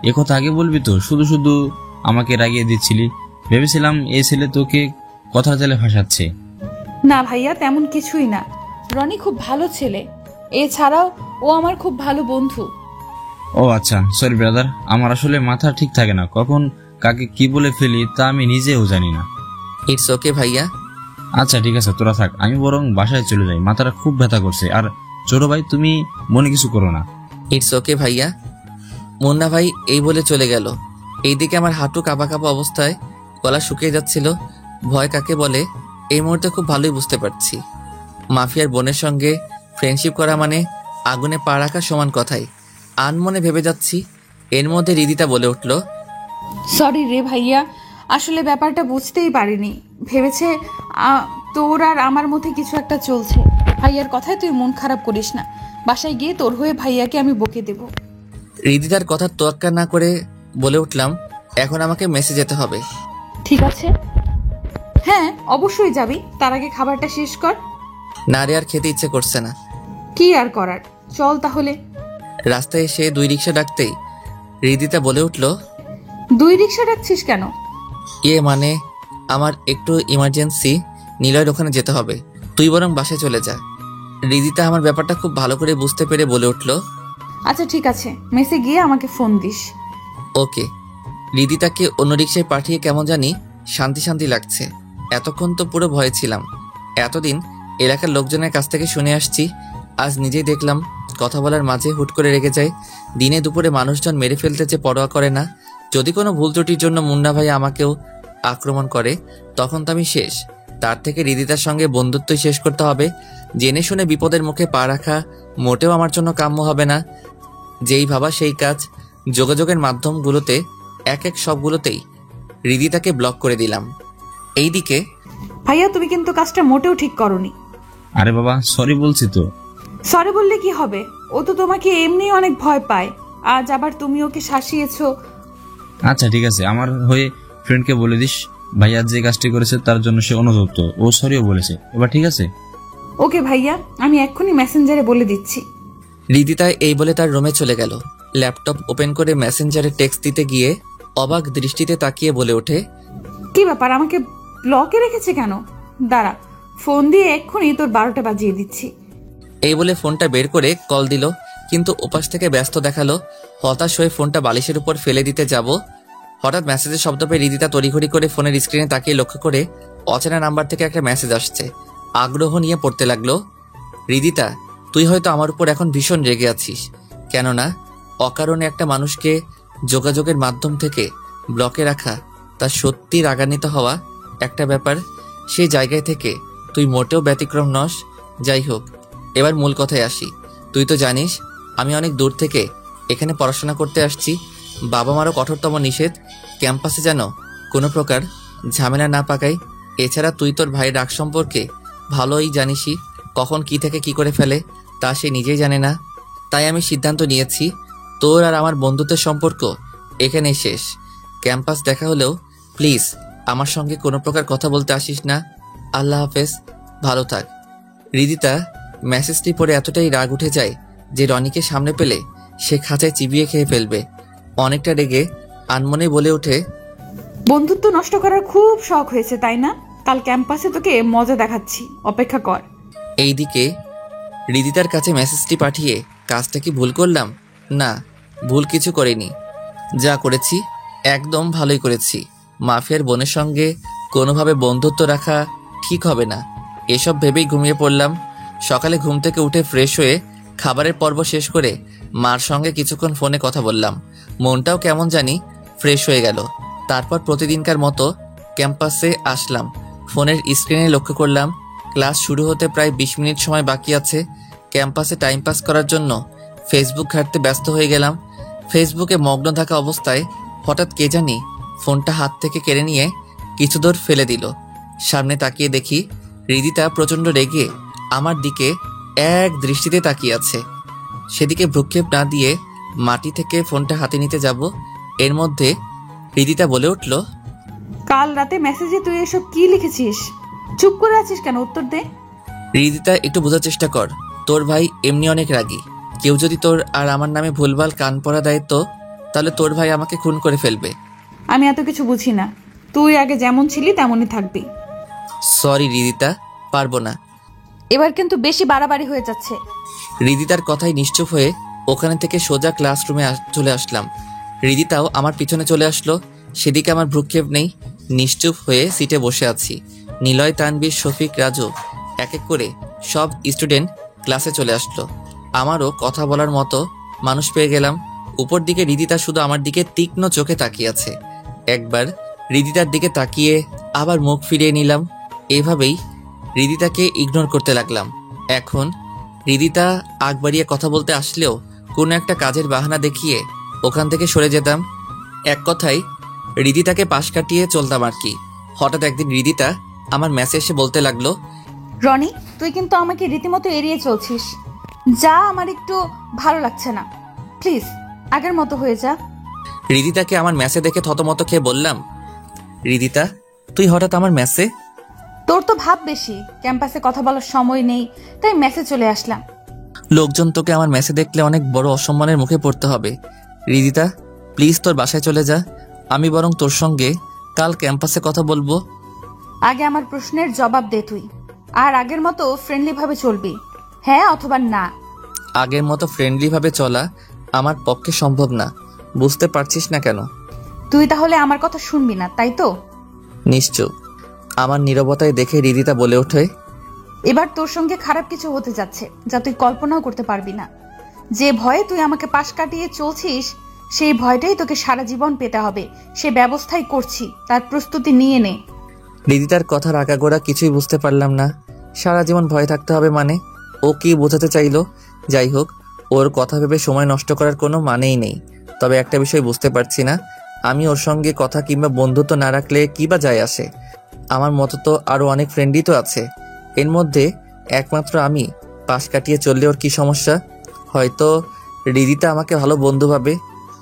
এ কথা আগে বলবি তো, শুধু শুধু আমাকে রাগিয়ে দিচ্ছিলি। ভেবেছিলাম এই ছেলে তোকে কথার জালে ফাঁসাচ্ছে। না ভাইয়া, তেমন কিছুই না। রনি খুব ভালো ছেলে, এছাড়াও ও আমার খুব ভালো বন্ধু। ও আচ্ছা, সরি ব্রাদার, আমার আসলে মাথা ঠিক থাকে না, কখন কাকে কি বলে ফেলি তা আমি নিজেও জানি না। ইটস ওকে ভাইয়া। আচ্ছা ঠিক আছে, তোরা থাক, আমি বরং বাসায় চলে যাই, মাথাটা খুব ব্যথা করছে। আর ছোট ভাই, তুমি মনে কিছু করো না। ইটস ওকে ভাইয়া। মুন্না ভাই এই বলে চলে গেল। এইদিকে আমার হাঁটু কাঁপা কাঁপা অবস্থায়, গলা শুকিয়ে যাচ্ছিল। ভয় কাকে বলে এই মুহূর্তে খুব ভালোই বুঝতে পারছি। মাফিয়ার বোনের সঙ্গে ফ্রেন্ডশিপ করা মানে আগুনে পা রাখা সমান কথাই। আনমনে ভেবে যাচ্ছি, এর মধ্যে রিদিতা বলে উঠল, সরি রে ভাইয়া, আসলে ব্যাপারটা বুঝতেই পারিনি। ভেবেছে তোর আর আমার মধ্যে কিছু একটা চলছে। ভাইয়ার কথায় তুই মন খারাপ করিস না, বাসায় গিয়ে তোর হয়ে ভাইয়াকে আমি বকে দেব। রিদিতার কথা তোয়াক্কা না করে বলে উঠলাম, এখন আমাকে মেসে যেতে হবে। ঠিক আছে, হ্যাঁ অবশ্যই যাবি, তার আগে খাবারটা শেষ কর। না রে, আর খেতে ইচ্ছে করছে না। কি আর করার, চল তাহলে। রাস্তায় এসে 2 রিক্সা ডাকতেই রিদিতা বলে উঠল, 2 রিক্সা ডাকছিস কেন? মানে আমার একটু ইমার্জেন্সি, নিলয়ের ওখানে যেতে হবে, তুই বরং বাসায় চলে যা। রিদিতা আমার ব্যাপারটা খুব ভালো করে বুঝতে পেরে বলে উঠল, আচ্ছা ঠিক আছে, মেসে গিয়ে আমাকে ফোন দিস। ওকে। রিদিতাকে অন্য রিক্সায় পাঠিয়ে কেমন জানি শান্তি শান্তি লাগছে। এতক্ষণ তো পুরো ভয়ে ছিলাম। এতদিন এলাকার লোকজনের কাছ থেকে শুনে আসছি, আজ নিজেই দেখলাম কথা বলার মাঝে হুট করে রেগে যায়। দিনে দুপুরে মানুষজন মেরে ফেলতে যে পরোয়া করে না। যদি কোনো ভুল ত্রুটির জন্য মুন্না ভাই আমাকেও আক্রমণ করে, তখন তো আমি শেষ। তার থেকে রিদিতার সঙ্গে বন্ধুত্বই শেষ করতে হবে। জেনে শুনে বিপদের মুখে পা রাখা মোটেও আমার জন্য কাম্য হবে না। যেই ভাবা সেই কাজ। যোগাযোগের মাধ্যমগুলোতে এক সবগুলোতেই রিদিতাকে ব্লক করে দিলাম। এইদিকে ভাইয়া, তুমি কিন্তু কাজটা মোটেও ঠিক করনি। আরে বাবা, সরি বলছি তো। সরি বললে কি হবে? ও তো তোমাকে এমনি অনেক ভয় পায়, আজ আবার তুমি ওকে শাসিয়েছো। আচ্ছা ঠিক আছে, আমার হয়ে ফ্রেন্ডকে বলে দিস, ভাইয়া যে কাজটি করেছে তার জন্য সে অনুতপ্ত, ও সরিও বলেছে। এবার ঠিক আছে? ওকে ভাইয়া, আমি এক্ষুনি মেসেঞ্জারে বলে দিচ্ছি। রিদিতা এই বলে তার রুমে চলে গেল। ল্যাপটপ ওপেন করে মেসেঞ্জারে টেক্সট দিতে গিয়ে অবাক দৃষ্টিতে তাকিয়ে বলে ওঠে, কি ব্যাপার, আমাকে ব্লকে রেখেছে কেন? দাঁড়া, ফোন দিয়ে এক্ষুনি তোর 12টা বাজিয়ে দিচ্ছি। এই বলে ফোনটা বের করে কল দিল, কিন্তু ওপাশ থেকে ব্যস্ত দেখালো। হতাশ হয়ে ফোনটা বালিশের উপর ফেলে দিতে যাব, হঠাৎ মেসেজের শব্দ পেয়ে রিদিতা তড়িঘড়ি করে ফোনের স্ক্রিনে তাকিয়ে লক্ষ্য করে অচেনা নাম্বার থেকে একটা মেসেজ আসছে। আগ্রহ নিয়ে পড়তে লাগলো, রিদিতা, তুই হয়তো আমার উপর এখন ভীষণ রেগে আছিস, কেননা অকারণে একটা মানুষকে যোগাযোগের মাধ্যম থেকে ব্লকে রাখা তা সত্যি রাগান্বিত হওয়া একটা ব্যাপার। সেই জায়গায় থেকে তুই মোটেও ব্যতিক্রম নস। যাই হোক, এবার মূল কথায় আসি। তুই তো জানিস আমি অনেক দূর থেকে এখানে পড়াশোনা করতে আসছি। বাবা মারও কঠোরতম নিষেধ, ক্যাম্পাসে যেন কোনো প্রকার ঝামেলা না পাকাই। এছাড়া তুই তোর ভাইয়ের রাগ সম্পর্কে ভালোই জানিসই, কখন কি থেকে কি করে ফেলে তা সে নিজেই জানে না। তাই আমি সিদ্ধান্ত নিয়েছি, তোর আর আমার বন্ধুত্বের সম্পর্ক এখানেই শেষ। ক্যাম্পাস দেখা হলেও প্লিজ আমার সঙ্গে কোনো প্রকার কথা বলতে আসিস না। আল্লাহ হাফেজ, ভালো থাক। রিদিতা মেসেজটি পড়ে এতটাই রাগ উঠে যায় যে রনিকে সামনে পেলে সে খাঁচায় চিবিয়ে খেয়ে ফেলবে। অনেকটা রেগে আনমনে বলে ওঠে, বন্ধুত্ব নষ্ট করার খুব শখ হয়েছে তাই না? কাল ক্যাম্পাসে তোকে মজা দেখাচ্ছি, অপেক্ষা কর। এইদিকে রিদিতার কাছে মেসেজটি পাঠিয়ে কাজটা কি ভুল করলাম? না, ভুল কিছু করিনি। যা করেছি একদম ভালোই করেছি। মাফিয়ার বোনের সঙ্গে কোনোভাবে বন্ধুত্ব রাখা ঠিক হবে না, এসব ভেবেই ঘুমিয়ে পড়লাম। সকালে ঘুম থেকে উঠে ফ্রেশ হয়ে খাবারের পর্ব শেষ করে মার সঙ্গে কিছুক্ষণ ফোনে কথা বললাম। মনটাও কেমন জানি ফ্রেশ হয়ে গেল। তারপর প্রতিদিনকার মতো ক্যাম্পাসে আসলাম। ফোনের স্ক্রিনে লক্ষ্য করলাম ক্লাস শুরু হতে প্রায় 20 মিনিট সময় বাকি আছে। ক্যাম্পাসে টাইম পাস করার জন্য ফেসবুক ঘাঁটতে ব্যস্ত হয়ে গেলাম। ফেসবুকে মগ্ন থাকা অবস্থায় হঠাৎ কে জানি ফোনটা হাত থেকে কেড়ে নিয়ে কিছু দূর ফেলে দিল। সামনে তাকিয়ে দেখি রিদিতা প্রচণ্ড রেগে আমার দিকে এক দৃষ্টিতে তাকিয়ে আছে। সেদিকে ভ্রুক্ষেপ না দিয়ে মাটি থেকে ফোনটা হাতে নিতে যাব, এর মধ্যে রিদিতা বলে উঠল, কাল রাতে মেসেজে তুই এসব কি লিখেছিস? চুপ করে আছিস কেন? উত্তর দে। রিদিতা, একটু বোঝার চেষ্টা কর, তোর ভাই এমনি অনেক রাগী। কেউ যদি তোর আর আমার নামে ভুলভাল কান পড়া দেয় তো তাহলে তোর ভাই আমাকে খুন করে ফেলবে। আমি এত কিছু বুঝি না। তুই আগে যেমন ছিলি তেমনই থাকবি। সরি রিদিতা, পারবো না। এবার কিন্তু বেশি বাড়াবাড়ি হয়ে যাচ্ছে। রিদিতার কথায় নিশ্চুপ হয়ে ওখানে থেকে সোজা ক্লাসরুমে চলে আসলাম। রিদিতাও আমার পিছনে চলে আসলো। সেদিকে আমার ভ্রুক্ষেপ নেই, নিশ্চুপ হয়ে সিটে বসে আছি। নিলয়, তানবীর, শফিক, রাজু এক এক করে সব স্টুডেন্ট ক্লাসে চলে আসলো। আমারও কথা বলার মতো মানুষ পেয়ে গেলাম। উপর দিকে রিদিতা শুধু আমার দিকে তীক্ষ্ণ চোখে তাকিয়ে আছে। একবার রিদিতার দিকে তাকিয়ে আবার মুখ ফিরিয়ে নিলাম। এভাবেই রিদিতাকে ইগনোর করতে লাগলাম। এখন রিদিতা আগ বাড়িয়ে কথা বলতে আসলেও কোনো একটা কাজের বাহানা দেখিয়ে ওখান থেকে সরে যেতাম। এক কথায় রিদিতাকে পাশ কাটিয়ে চলতাম আর কি। হঠাৎ একদিন রিদিতা আমার মেসে এসে বলতে লাগলো, রনি, তুই কিন্তু আমাকে রীতিমতো এড়িয়ে চলছিস। যা, আমার একটু ভালো লাগছে না। প্লিজ আগের মতো হয়ে যা। রিদিতাকে আমার মেসে দেখে থতমত খেয়ে বললাম, রিদিতা তুই হঠাৎ আমার মেসে? তোর তো ভাব বেশি, ক্যাম্পাসে কথা বলার সময় নেই, তাই মেসে চলে আসলাম। লোকজন তোকে আমার মেসে দেখলে অনেক বড় অসম্মানের মুখে পড়তে হবে। রিদিতা প্লিজ তোর বাসায় চলে যা, আমি বরং তোর সঙ্গে কাল ক্যাম্পাসে কথা বলবো। আগে আমার প্রশ্নের জবাব দে তুই। আর আগের মতো ফ্রেন্ডলি ভাবে চলবি, হ্যাঁ অথবা না। আগের মতো ফ্রেন্ডলি ভাবে চলা আমার পক্ষে সম্ভব না, বুঝতে পারছিস না কেন? তুই তাহলে আমার কথা শুনবি না, তাই তো? নিশ্চয়। আমার নীরবতায় দেখে রিদিতা বলে ওঠে, এবার তোর সঙ্গে খারাপ কিছু হতে যাচ্ছে যা তুই কল্পনাও করতে পারবি না। যে ভয়ে তুই আমাকে পাশ কাটিয়ে চলছিস, সেই ভয়টাই তোকে সারা জীবন পেতে হবে। সে ব্যবস্থাই করছি, তার প্রস্তুতি নিয়ে নে। রিদিতার কথার আগাগোড়া কিছুই বুঝতে পারলাম না। সারা জীবন ভয় থাকতে হবে মানে? ও কি বোঝাতে চাইলো? যাই হোক, ওর কথা ভেবে সময় নষ্ট করার কোনো মানেই নেই। তবে একটা বিষয় বুঝতে পারছি না, আমি ওর সঙ্গে কথা কিংবা বন্ধুত্ব না রাখলে কি বা যায় আসে? আমার মতো তো আরও অনেক ফ্রেন্ডই তো আছে। এর মধ্যে একমাত্র আমি পাশ কাটিয়ে চললে ওর কি সমস্যা? হয়তো রিদিতা আমাকে ভালো বন্ধু ভাবে,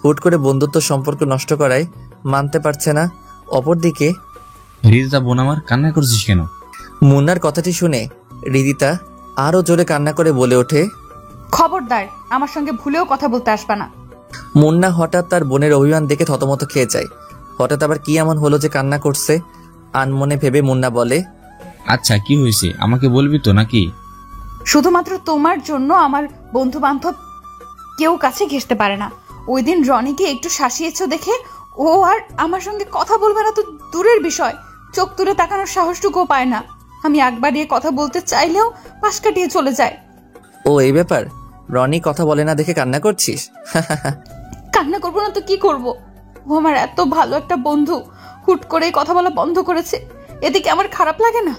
হুট করে বন্ধুত্ব সম্পর্ক নষ্ট করায় মানতে পারছে না। অপরদিকে রিদিতা বোন আমার, কান্না করছিস কেন? মুন্নার কথাটি শুনে রিদিতা আরো জোরে কান্না করে বলে ওঠে, খবরদার, আমার সঙ্গে ভুলেও কথা বলতে আসবা না। মুন্না হঠাৎ তার বোনের অভিমান দেখে থতমত খেয়ে যায়। হঠাৎ আবার কি এমন হলো যে কান্না করছে? আনমনে ভেবে মুন্না বলে, আচ্ছা কি হয়েছে আমাকে বলবি তো নাকি? শুধুমাত্র তোমার জন্য আমার বন্ধু বান্ধব কেউ কাছে ঘেঁষতে পারে না। ওই দিন রনিকে একটু শাসিয়েছো দেখে ও আর আমার সঙ্গে কথা বলবে না তো দূরের বিষয়, চোখ তুলে তাকানোর সাহসটুকুও পায় না। আমি আগ বাড়িয়ে কথা বলতে চাইলেও পাশ কাটিয়ে চলে যায়। ও এই ব্যাপার? রনি কথা বলে না দেখে কান্না করছিস? কান্না করবো না তো কি করব? ও আমার এত ভালো একটা বন্ধু, হুট করে কথা বলা বন্ধ করেছে। এদিকে আমার খারাপ লাগে না?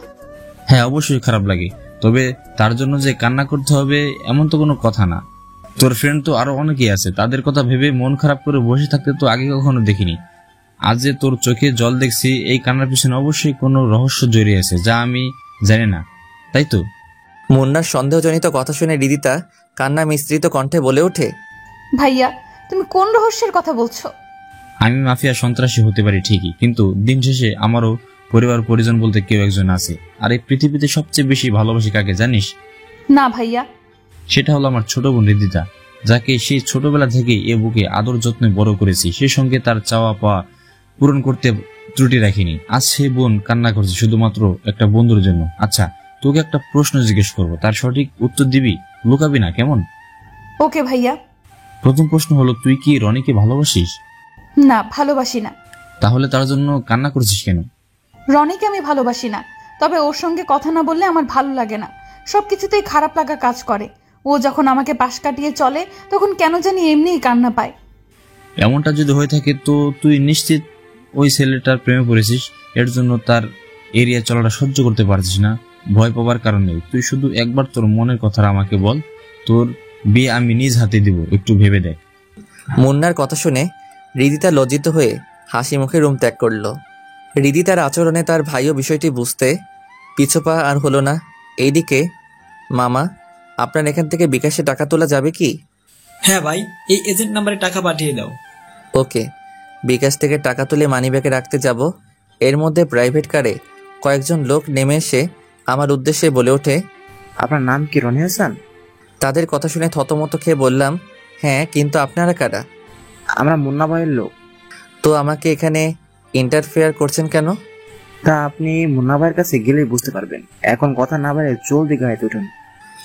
হ্যাঁ অবশ্যই খারাপ লাগে, তবে তার জন্য যে কান্না করতে হবে এমন তো কোনো কথা না। তোর ফ্রেন্ড তো আরো অনেকেই আছে, তাদের কথা ভেবে মন খারাপ করে বসে থাকতে তো আগে কখনো দেখিনি। আজ যে তোর চোখে জল দেখছি, এই কান্নার পিছনে অবশ্যই কোনো রহস্য জড়িয়ে আছে যা আমি জানি না, তাই তো? মুন্নার সন্দেহজনিত কথা শুনে রিদিতা কান্না মিশ্রিত কণ্ঠে বলে ওঠে, ভাইয়া, তুমি কোন রহস্যের কথা বলছো? আমি মাফিয়া সন্ত্রাসী হতে পারি ঠিকই, কিন্তু দিন শেষে আমারও পরিবার পরিজন বলতে কেউ একজন আছে। আর এই পৃথিবীতে সবচেয়ে বেশি ভালোবাসি কাকে জানিস? না ভাইয়া। সেটা হলো আমার ছোট বোন রিদিতা, যাকে সেই ছোটবেলা থেকে এ বুকে আদর যত্নে বড় করেছি। সে সঙ্গে তার চাওয়া পাওয়া পূরণ করতে ত্রুটি রাখিনি। আজ সে বোন কান্না করছে শুধুমাত্র একটা বন্ধুর জন্য। আচ্ছা তোকে একটা প্রশ্ন জিজ্ঞেস করবো, তার সঠিক উত্তর দিবি, লুকাবি না, কেমন? ওকে ভাইয়া। প্রথম প্রশ্ন হলো, তুই কি রনিকে ভালোবাসিস? না, ভালোবাসি না। তাহলে তার জন্য কান্না করছিস কেন? রনিকে আমি ভালোবাসি না, তবে ওর সঙ্গে কথা না বললে আমার ভালো লাগে না। সবকিছুতেই খারাপ লাগা কাজ করে। ও যখন আমাকে পাশ কাটিয়ে চলে তখন কেন জানি এমনিই কান্না পায়। এমনটা যদি হয়ে থাকে তো তুই নিশ্চিত ওই ছেলেটার প্রেমে পড়েছিস। এর জন্য তার এরিয়া চলাটা সহ্য করতে পারছিস না। ভয় পাবার কারণ নেই, তুই শুধু একবার তোর মনের কথা আমাকে বল। তোর বিয়ে আমি নিজ হাতে দিব, একটু ভেবে দেখ। মুন্নার কথা শুনে রিদিতা লজ্জিত হয়ে হাসি মুখে রুম ত্যাগ করল। রিদিতার আচরণে তার ভাইও বিষয়টি বুঝতে পিছপা আর হলো না। এইদিকে, মামা আপনার এখান থেকে বিকাশে টাকা তোলা যাবে কি? হ্যাঁ ভাই, এই এজেন্ট নাম্বারে টাকা পাঠিয়ে দাও। ওকে। বিকাশ থেকে টাকা তুলে মানিব্যাগে রাখতে যাব। এর মধ্যে প্রাইভেট কারে কয়েকজন লোক নেমে এসে আমার উদ্দেশ্যে বলে ওঠে, আপনার নাম কি রনি হাসান? তাদের কথা শুনে থতমত খেয়ে বললাম, হ্যাঁ, কিন্তু আপনারা কারা? আমরা মুন্না ভাইয়ের লোক। তো আমাকে এখানে ইন্টারফেয়ার করছেন কেন? তা আপনি মুন্না ভাইয়ের কাছে গেলেই বুঝতে পারবেন। এখন কথা না বাড়ে জলদি গাড়িতে উঠুন।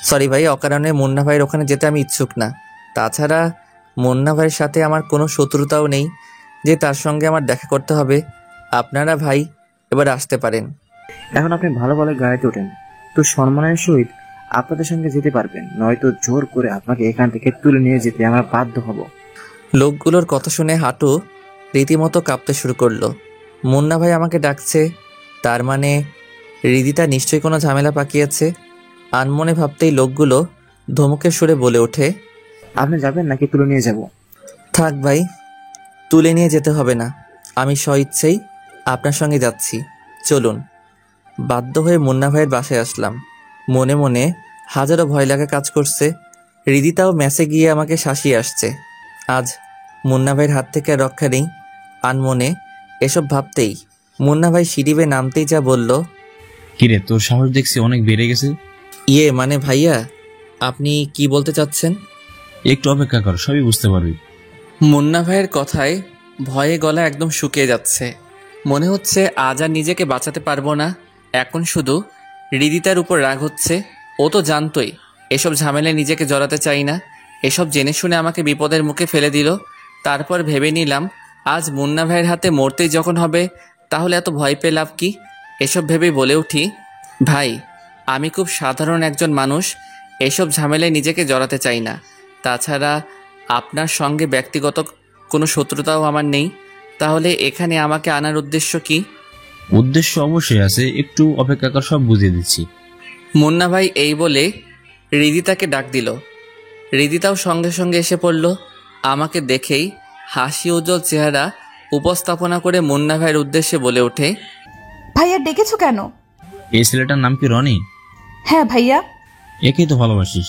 সরি ভাই, অকারণে মুন্না ভাইয়ের ওখানে যেতে আমি ইচ্ছুক না। তাছাড়া মুন্না ভাইয়ের সাথে আমার কোনো শত্রুতাও নেই যে তার সঙ্গে আমার দেখা করতে হবে। আপনারা ভাই এবার আসতে পারেন। এখন আপনি ভালো ভালো গাড়িতে ওঠেন, তো সম্মানের সহিত আপনাদের সঙ্গে যেতে পারবেন, নয়তো জোর করে আপনাকে এখান থেকে তুলে নিয়ে যেতে আমরা বাধ্য হব। লোকগুলোর কথা শুনে হাঁটু রীতিমতো কাঁপতে শুরু করলো। মুন্না ভাই আমাকে ডাকছে, তার মানে হৃদিতা নিশ্চয়ই কোনো ঝামেলা পাকিয়েছে। আনমনে ভাবতেই লোকগুলো ধমকের সুরে বলে ওঠে, আপনি যাবেন নাকি তুলে নিয়ে যাব? থাক ভাই, তুলে নিয়ে যেতে হবে না, আমি স্বইচ্ছেই আপনার সঙ্গে যাচ্ছি, চলুন। বাধ্য হয়ে মুন্না ভাইয়ের বাসায় আসলাম। মনে মনে হাজারো ভয় লাগা কাজ করছে। হৃদিতাও ম্যাচে গিয়ে আমাকে শাসিয়ে আসছে। আজ মুন্না ভাইয়ের হাত থেকে আর রক্ষা নেই। আনমনে এসব ভাবতেই মুন্না ভাই সিঁড়ি বেয়ে নামতেই যা বলল, কিরে, তোর সাহস দেখছি অনেক বেড়ে গেছে। মানে ভাইয়া, আপনি কি বলতে চাচ্ছেন? একটু অপেক্ষা কর, সবই বুঝতে পারবি। মুন্না ভাইয়ের কথায় ভয়ে গলা একদম শুকিয়ে যাচ্ছে। মনে হচ্ছে আজ আর নিজেকে বাঁচাতে পারবো না। এখন শুধু হৃদিতার উপর রাগ হচ্ছে। ও তো জানতোই এসব ঝামেলায় নিজেকে জড়াতে চাই না। এসব জেনে শুনে আমাকে বিপদের মুখে ফেলে দিল। তারপর ভেবে নিলাম, আজ মুন্না ভাইয়ের হাতে মরতেই যখন হবে, তাহলে এত ভয় পেয়ে লাভ কি? এসব ভেবেই বলে উঠি, ভাই আমি খুব সাধারণ একজন মানুষ, এসব ঝামেলায় নিজেকে জড়াতে চাই না। তাছাড়া আপনার সঙ্গে ব্যক্তিগত কোনো শত্রুতাও আমার নেই। তাহলে এখানে আমাকে আনার উদ্দেশ্য কি? উদ্দেশ্য অবশ্যই আছে, একটু অপেক্ষা কর, সব বুঝিয়ে দিচ্ছি। মুন্না ভাই এই বলে হৃদিতাকে ডাক দিল। হৃদিতাও সঙ্গে সঙ্গে এসে পড়ল। আমাকে দেখেই হাসি উজ্জ্বল চেহারা উপস্থাপনা করে মুন্না ভাইয়ের উদ্দেশ্যে বলে ওঠে, ভাইয়া ডেকেছো কেন? এই ছেলেটার নাম কি রনি? হ্যাঁ ভাইয়া। একেই তো ভালোবাসিস।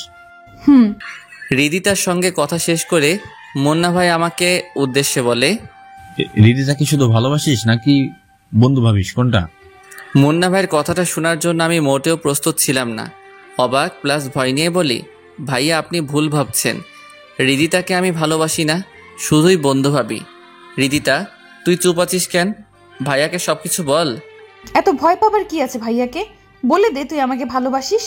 হৃদিতার সঙ্গে কথা শেষ করে মুন্না ভাই আমাকে উদ্দেশ্যে বলে, হৃদিতাকে শুধু ভালোবাসিস নাকি বন্ধু ভাবিস, কোনটা? মুন্না ভাইয়ের কথাটা শোনার জন্য আমি মোটেও প্রস্তুত ছিলাম না। অবাক প্লাস ভয় নিয়ে বলি, ভাইয়া আপনি ভুল ভাবছেন। হৃদিতাকে আমি ভালোবাসি না, শুধুই বন্ধু ভাবি। হৃদিতা, তুই চুপ আছিস কেন? ভাইয়াকে সব কিছু বল। এত ভয় পাবার কি আছে ভাইয়াকে? বলে দে তুই আমাকে ভালোবাসিস।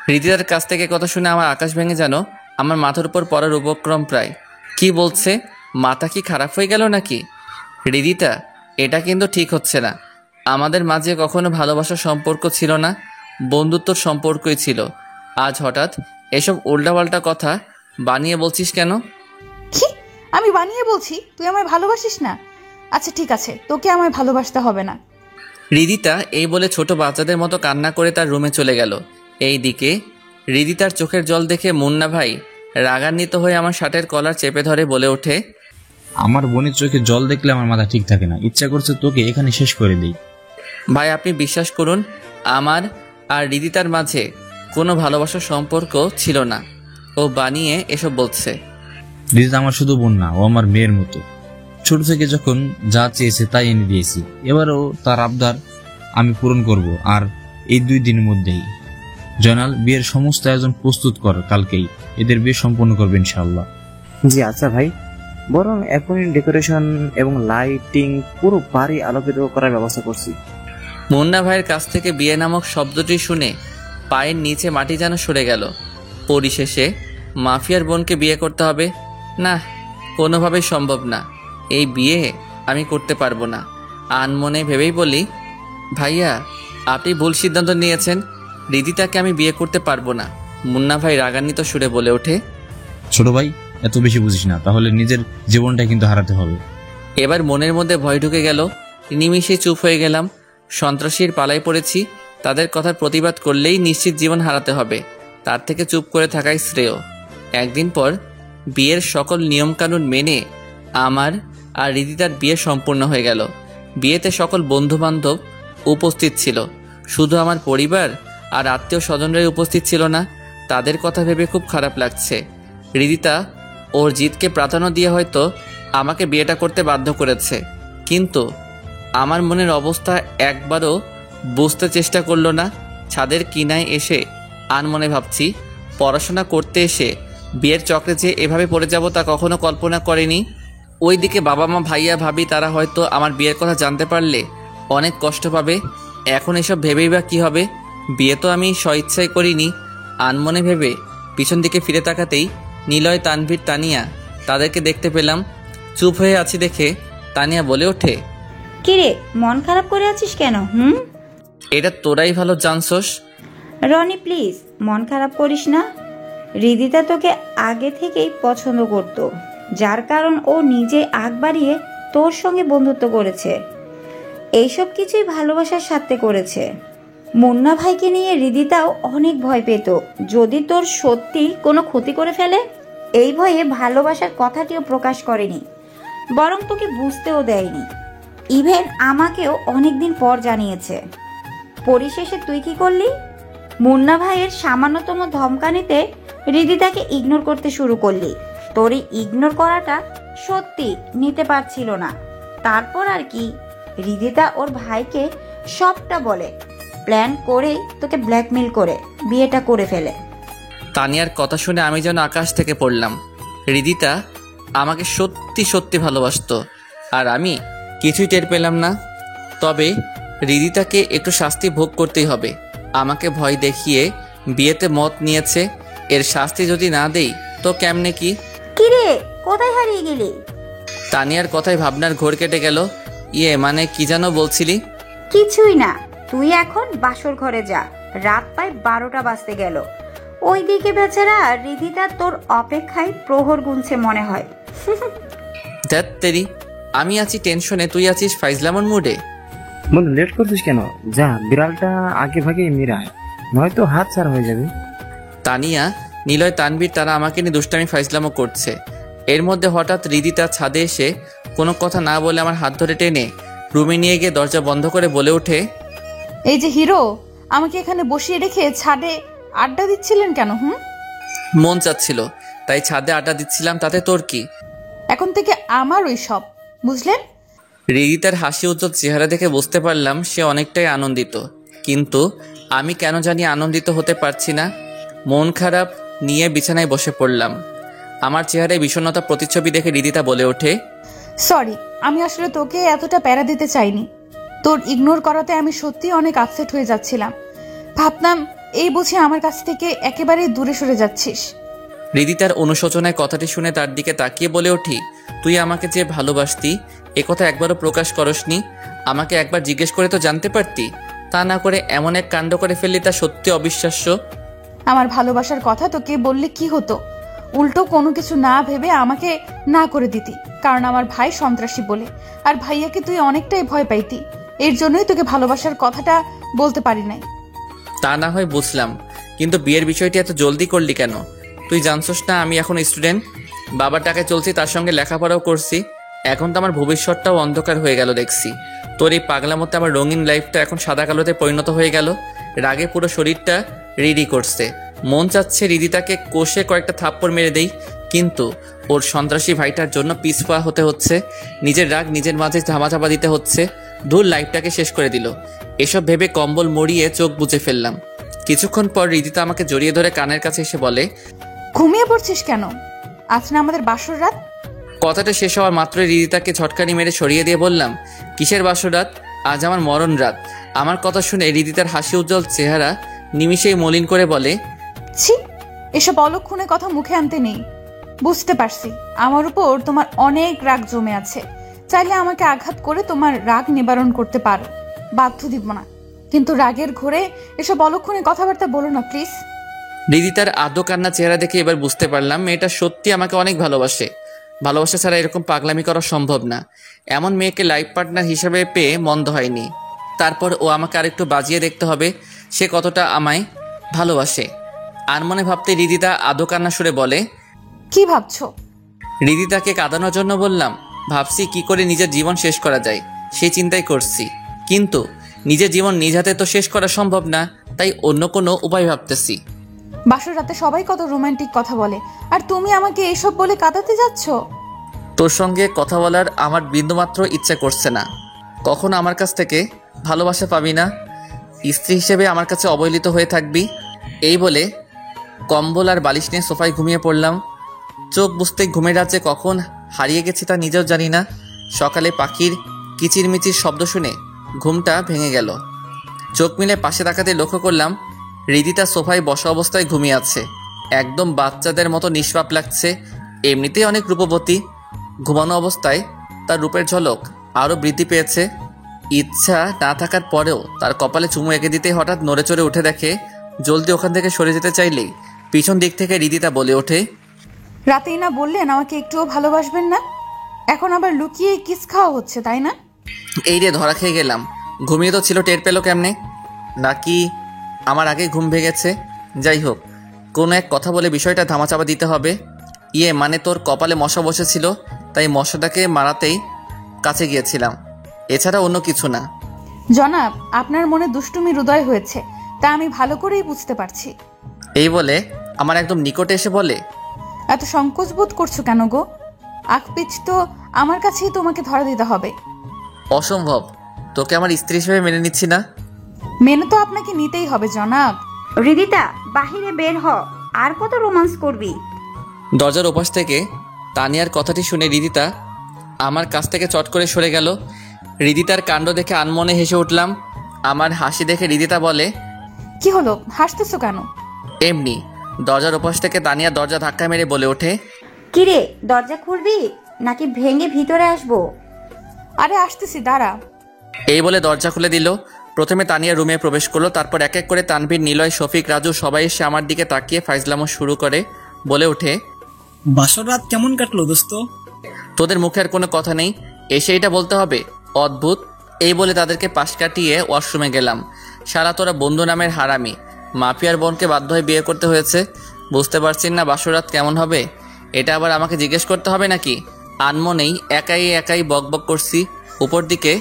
হৃদিতার কাছ থেকে কথা শুনে আমার আকাশ ভেঙে যেন আমার মাথার উপর পড়ার উপক্রম প্রায়। কি বলছে? মাথা কি খারাপ হয়ে গেল নাকি? হৃদিতা, এটা কিন্তু ঠিক হচ্ছে না। আমাদের মাঝে কখনো ভালোবাসার সম্পর্ক ছিল না, বন্ধুত্বর সম্পর্কই ছিল। আজ হঠাৎ এসব উল্টাপাল্টা কথা বানিয়ে বলছিস কেন? কি আমি বানিয়ে বলছি তুই আমায় ভালোবাসিস না? আচ্ছা ঠিক আছে, তোকে আমায় ভালোবাসতে হবে না। হৃদিতা এই বলে ছোট বাচ্চাদের মতো কান্না করে তার রুমে চলে গেল। এই দিকে হৃদিতার চোখের জল দেখে মুন্না ভাই রাগান্বিত হয়ে আমার শার্টের কলার চেপে ধরে বলে ওঠে, আমার বোনের চোখে জল দেখলে আমার মাথা ঠিক থাকে না, ইচ্ছা করছে তোকে এখানে শেষ করে দিই। ভাই আপনি বিশ্বাস করুন, আমার আর হৃদিতার মাঝে কোনো ভালোবাসার সম্পর্ক ছিল না। ও বানিয়ে এসব বলছে। হৃদিতা আমার শুধু বোন না, ও আমার মেয়ের মতো। ছোট থেকে যখন যা চেয়েছে তাই এনে দিয়েছি, এবারও তার আবদার আমি পূরণ করব। আর এই 2 দিনের মধ্যেই জয়নাল, বিয়ের সমস্ত আয়োজন প্রস্তুত কর, কালকেই এদের বিয়ে সম্পন্ন করবে ইনশাআল্লাহ। জি আচ্ছা ভাই, বরং এখনই ডেকোরেশন এবং লাইটিং পুরো বাড়ি আলোকিত করার ব্যবস্থা করছি। মুন্না ভাইয়ের কাছ থেকে বিয়ে নামক শব্দটি শুনে পায়ের নিচে মাটি যেন সরে গেল। পরিশেষে মাফিয়ার বোনকে বিয়ে করতে হবে? না, কোনোভাবেই সম্ভব না। এই বিয়ে আমি করতে পারবো না। আনমনে ভেবেই বলি, ভাইয়া আপনি ভুল সিদ্ধান্ত নিয়েছেন, হৃদিতাকে আমি বিয়ে করতে পারবো না। মুন্না ভাই রাগান্বিত সুরে বলে ওঠে, ছোট ভাই এত বেশি বুঝিস না, তাহলে নিজের জীবনটা কিন্তু হারাতে হবে। এবার মনের মধ্যে ভয় ঢুকে গেল। নিমিষে চুপ হয়ে গেলাম। সন্ত্রাসীর পালায় পড়েছি, তাদের কথার প্রতিবাদ করলেই নিশ্চিত জীবন হারাতে হবে। তার থেকে চুপ করে থাকাই শ্রেয়। একদিন পর বিয়ের সকল নিয়মকানুন মেনে আমার আর হৃদিতার বিয়ে সম্পূর্ণ হয়ে গেল। বিয়েতে সকল বন্ধু বান্ধব উপস্থিত ছিল, শুধু আমার পরিবার আর আত্মীয় স্বজনরাই উপস্থিত ছিল না। তাদের কথা ভেবে খুব খারাপ লাগছে। হৃদিতা ওর জিতকে প্রাধান্য দিয়ে হয়তো আমাকে বিয়েটা করতে বাধ্য করেছে, কিন্তু আমার মনের অবস্থা একবারও বুঝতে চেষ্টা করলো না। ছাদের কিনায় এসে আনমনে ভাবছি, পড়াশোনা করতে এসে বিয়ের চক্রে যে এভাবে পড়ে যাব তা কখনো কল্পনা করেনি। ওইদিকে বাবা মা ভাইয়া ভাবি তারা হয়তো আমার বিয়ের কথা জানতে পারলে অনেক কষ্ট পাবে। এখন এসব ভেবেই বা কী হবে? বিয়ে তো আমি স্বইচ্ছায় করিনি, আনমনে ভেবে পিছন দিকে ফিরে তাকাতেই নিলয়, তানভীর, তানিয়া তাদেরকে দেখতে পেলাম। চুপ হয়ে আছি দেখে তানিয়া বলে ওঠে, কিরে মন খারাপ করে আছিস কেন? এটা তোরাই ভালো জানছস। রনি প্লিজ মন খারাপ করিস না। হৃদিতা তোকে আগে থেকেই পছন্দ করত, যার কারণ ও নিজে আগ বাড়িয়ে তোর সঙ্গে বন্ধুত্ব করেছে। এইসব কিছুই ভালোবাসার সাথে করেছে। মুন্না ভাইকে নিয়ে হৃদিতাও অনেক ভয় পেত যদি তোর সত্যি কোনো ক্ষতি করে ফেলে। এই ভয়ে ভালোবাসার কথাটিও প্রকাশ করেনি, বরং তোকে বুঝতেও দেয়নি। ইভেন আমাকেও অনেকদিন পর জানিয়েছে। পরিশেষে তুই কি করলি? মুন্না ভাইয়ের সামান্যতম ধমকানিতে হৃদিতাকে ইগনোর করতে শুরু করলি। তোর এই ইগনোর করাটা সত্যি নিতে পারছিল না। তারপর আর কি, হৃদিতা ওর ভাইকে সবটা বলে, প্ল্যান করেই তোকে ব্ল্যাকমেল করে বিয়েটা করে ফেলে। তানিয়ার কথা শুনে আমি যেন আকাশ থেকে পড়লাম। হৃদিতা আমাকে সত্যি সত্যি ভালোবাসতো, আর আমি কিছুই টের পেলাম না। তবে হৃদিতাকে একটু শাস্তি ভোগ করতেই হবে। আমাকে ভয় দেখিয়ে বিয়েতে মত নিয়েছে, এর শাস্তি যদি না দেই তো কেমনে কি? কিরে কোথায় হারিয়ে গেলি? তানিয়ার কথায় ভাবনার ঘোর কেটে গেল। মানে কি যেন বলছিলি? কিছুই না, তুই এখন বাসর ঘরে যা। রাত প্রায় 12টা বাজতে গেল। ওইদিকে বেচারা হৃদিতা তোর অপেক্ষায় প্রহর গুনছে মনে হয়। ধ্যাত তেরি, আমি আছি টেনশনে, তুই আছিস ফাইজলামন মুডে। বন্ধু লেট করছিস কেন? যা বিড়ালটা আগে ভাগে মিরায়, নয়তো হাত ছাড়া হয়ে যাবে। তানিয়া, নিলয়, তানভীর তারা আমাকে নিয়ে দুষ্টামি ফাইজলামও করছে। এর মধ্যে হঠাৎ হৃদিতা ছাদে এসে কোনো কথা না বলে আমার হাত ধরে টেনে রুমে নিয়ে গিয়ে দরজা বন্ধ করে বলে ওঠে, এই যে হিরো, আমাকে এখানে বসিয়ে রেখে ছাদে আড্ডা দিচ্ছিলেন কেন? মন চাচ্ছিল তাই ছাদে আড্ডা দিচ্ছিলাম, তাতে তোর কি? এখন থেকে আমার ওই সব, বুঝলেন? হৃদিতার হাসি উজ্জ্বল চেহারা দেখে বুঝতে পারলাম সে অনেকটাই আনন্দিত, কিন্তু আমি কেন জানি আনন্দিত হতে পারছি না। মন খারাপ নিয়ে বিছানায় বসে পড়লাম। আমার চেহারায় বিষণ্ণতা প্রতিচ্ছবি দেখে হৃদিতা বলে ওঠে, সরি, আমি আসলে তোকে এতটা প্যারা দিতে চাইনি। তোর ইগনোর করাতে আমি সত্যি অনেক আপসেট হয়ে যাচ্ছিলাম। ভাবতাম এই বুঝি আমার কাছ থেকে একেবারেই দূরে সরে যাচ্ছিস। হৃদিতার অনুশোচনায় কথাটি শুনে তার দিকে তাকিয়ে বলে উঠি, তুই আমাকে যে ভালোবাসতি একথা একবারও প্রকাশ করসনি। আমাকে একবার জিজ্ঞেস করে তো জানতে পারতি। তা না করে এমন এক কাণ্ড করে ফেললি, তা সত্যি অবিশ্বাস্য। আমার ভালোবাসার কথা তোকে বললে কি হতো? উল্টো কোনো কিছু না ভেবে আমাকে না করে দিতি, কারণ আমার ভাই সন্ত্রাসী বলে। আর ভাইয়াকে তুই অনেকটাই ভয় পাইতি, এর জন্যই তোকে ভালোবাসার কথাটা বলতে পারি নাই। তা না হয় বুঝলাম, কিন্তু বিয়ের বিষয়টি এত জলদি করলি কেন? তুই জানছস না আমি এখন স্টুডেন্ট, বাবার টাকায় চলছি, তার সঙ্গে লেখাপড়াও করছি। এখন তো আমার ভবিষ্যৎটাও অন্ধকার হয়ে গেল দেখছি। তোর এই পাগলা মতো আমার রঙিন লাইফটা এখন সাদা কালোতে পরিণত হয়ে গেল। রাগে পুরো শরীরটা রেডি করছে। মন চাচ্ছে হৃদিতাকে কষে কয়েকটা থাপ্পড় মেরে দেই, কিন্তু ওর সন্ত্রাসী ভাইটার জন্য পিছপা হতে হচ্ছে। নিজের রাগ নিজের মাঝে ধামাচাপা দিতে হচ্ছে। ধুর, লাইফটাকে শেষ করে দিল। এসব ভেবে কম্বল মরিয়ে চোখ বুজে ফেললাম। কিছুক্ষণ পর হৃদিতা আমাকে জড়িয়ে ধরে কানের কাছে এসে বলে, ঘুমিয়ে পড়ছিস কেন? আজ না আমাদের বাসর রাত? কথাটা শেষ হওয়ার মাত্রই হৃদিতাকে ঝটকানি মেরে সরিয়ে দিয়ে বললাম, কিসের বাসর রাত? আজ আমার মরণ রাত। আমার কথা শুনে হৃদিতার হাসি উজ্জ্বল চেহারা নিমিষেই মলিন করে বলে, ছি, এসব অলক্ষণে কথা মুখে আনতে নেই। বুঝতে পারছি আমার উপর তোমার অনেক রাগ জমে আছে। চাইলে আমাকে আঘাত করে তোমার রাগ নিবারণ করতে পারো, বাধ্য দিব না। কিন্তু রাগের ঘোরে এসব অলক্ষণে কথাবার্তা বলো না প্লিজ। হৃদিতার আদো কান্না চেহারা দেখে এবার বুঝতে পারলাম মেয়েটা সত্যি আমাকে অনেক ভালোবাসে। ভালোবাসা ছাড়া এরকম পাগলামি করা সম্ভব না। এমন মেয়েকে লাইফ পার্টনার হিসেবে পেয়ে মন্দ হয়নি। তারপর ও আমাকে আরেকটু বাজিয়ে দেখতে হবে সে কতটা আমায় ভালোবাসে। আর মনে ভাবতে হৃদিতা আদো কান্না সুরে বলে, কি ভাবছো? হৃদিতাকে কাঁদানোর জন্য বললাম, ভাবছি কি করে নিজের জীবন শেষ করা যায় সেই চিন্তাই করছি, কিন্তু নিজের জীবন নিজ হাতে তো শেষ করা সম্ভব না, তাই অন্য কোনো উপায় ভাবতেছি। বাসর রাতে সবাই কত রোমান্টিক কথা বলে, আর তুমি আমাকে এসব বলে কাঁদাতে যাচ্ছ? তোর সঙ্গে কথা বলার আমার বিন্দুমাত্র ইচ্ছা করছে না। কখনো আমার কাছ থেকে ভালোবাসা পাবি না, স্ত্রী হিসেবে আমার কাছে অবহেলিত হয়ে থাকবি। এই বলে কম্বল আর বালিশ নিয়ে সোফায় ঘুমিয়ে পড়লাম। চোখ বুঝতে ঘুমের রাজ্যে কখন হারিয়ে গেছি তা নিজেও জানি না। সকালে পাখির কিচিরমিচির শব্দ শুনে ঘুমটা ভেঙে গেল। চোখ মিলে পাশে তাকাতে লক্ষ্য করলাম হৃদিতা সোফায় বসা অবস্থায় ঘুমিয়ে আছে। একদম বাচ্চাদের মতো নিষ্পাপ লাগছে। এমনিতেই অনেক রূপবতী, ঘুমানো অবস্থায় তার রূপের ঝলক আরও বৃদ্ধি পেয়েছে। ইচ্ছা না থাকার পরেও তার কপালে চুমু এঁকে দিতে হঠাৎ নড়ে চড়ে উঠে দেখে জলদি ওখান থেকে সরে যেতে চাইলেই পিছন দিক থেকে হৃদিতা বলে ওঠে, রাতেই না বললেন আমাকে একটুও ভালোবাসবেন না? এখন আবার লুকিয়ে কিস খাওয়া হচ্ছে, তাই না? এই রে ধরা খেয়ে গেলাম। ঘুমিয়ে তো ছিল, টের পেলো কেমনে? নাকি আমার আগেই ঘুম ভেঙেছে? যাই হোক, কোনো এক কথা বলে বিষয়টা ধামাচাপা দিতে হবে। মানে তোর কপালে মশা বসেছিল, তাই মশাটাকে মারাতেই কাছে গিয়েছিলাম, এছাড়া অন্য কিছু না। জনাব, আপনার মনে দুষ্টুমির হৃদয় হয়েছে, তা আমি ভালো করেই বুঝতে পারছি। এই বলে আমার একদম নিকটে এসে বলে, এত সংকোচ বোধ করছো কেন গো? আকপিচ তো আমার কাছেই তোমাকে ধরা দিতে হবে। অসম্ভব, তোকে আমার স্ত্রী হিসেবে মেনে নিচ্ছি না। মেনে তো আপনাকে নিতেই হবে জনাব। হৃদিতা, বাহিরে বের হ, আর কত রোমান্স করবি? দরজার ওপাশ থেকে তানিয়ার কথাটি শুনে হৃদিতা আমার কাছ থেকে চট করে সরে গেল। হৃদিতার কাণ্ড দেখে আনমনে হেসে উঠলাম। আমার হাসি দেখে হৃদিতা বলে, কি হলো, হাসতেছো কেন? এমনি। দরজার ওপাশ থেকে তানিয়া দরজা ধাক্কা মেরে বলে ওঠে, কিরে, দরজা খুলবি নাকি ভেঙে ভিতরে আসবো? আরে আসতেছি, দাঁড়া। এই বলে দরজা খুলে দিল। প্রথমে তানিয়া রুমে প্রবেশ করলো, তারপর এক এক করে তানভীর, নিলয়, শফিক, রাজু সবাই এসে আমার দিকে তাকিয়ে ফাইজলামো শুরু করে। বলে ওঠে, বাসর রাত কেমন কাটলো দোস্ত? তোদের মুখে আর কোনো কথা নেই, এসে এটা বলতে হবে? অদ্ভুত। এই বলে তাদেরকে পাশ কাটিয়ে ওয়াশরুমে গেলাম। সারা তোরা বন্ধু নামের হারামি, মাফিয়ার বোনকে বাধ্য হয়ে বিয়ে করতে হয়েছে। বুঝতে পারছেন না বাসরাত কেমন হবে? এটা আবার আমাকে জিজ্ঞেস করতে হবে নাকি? আনমনেই একাই বক বক করছি। উপর দিকে,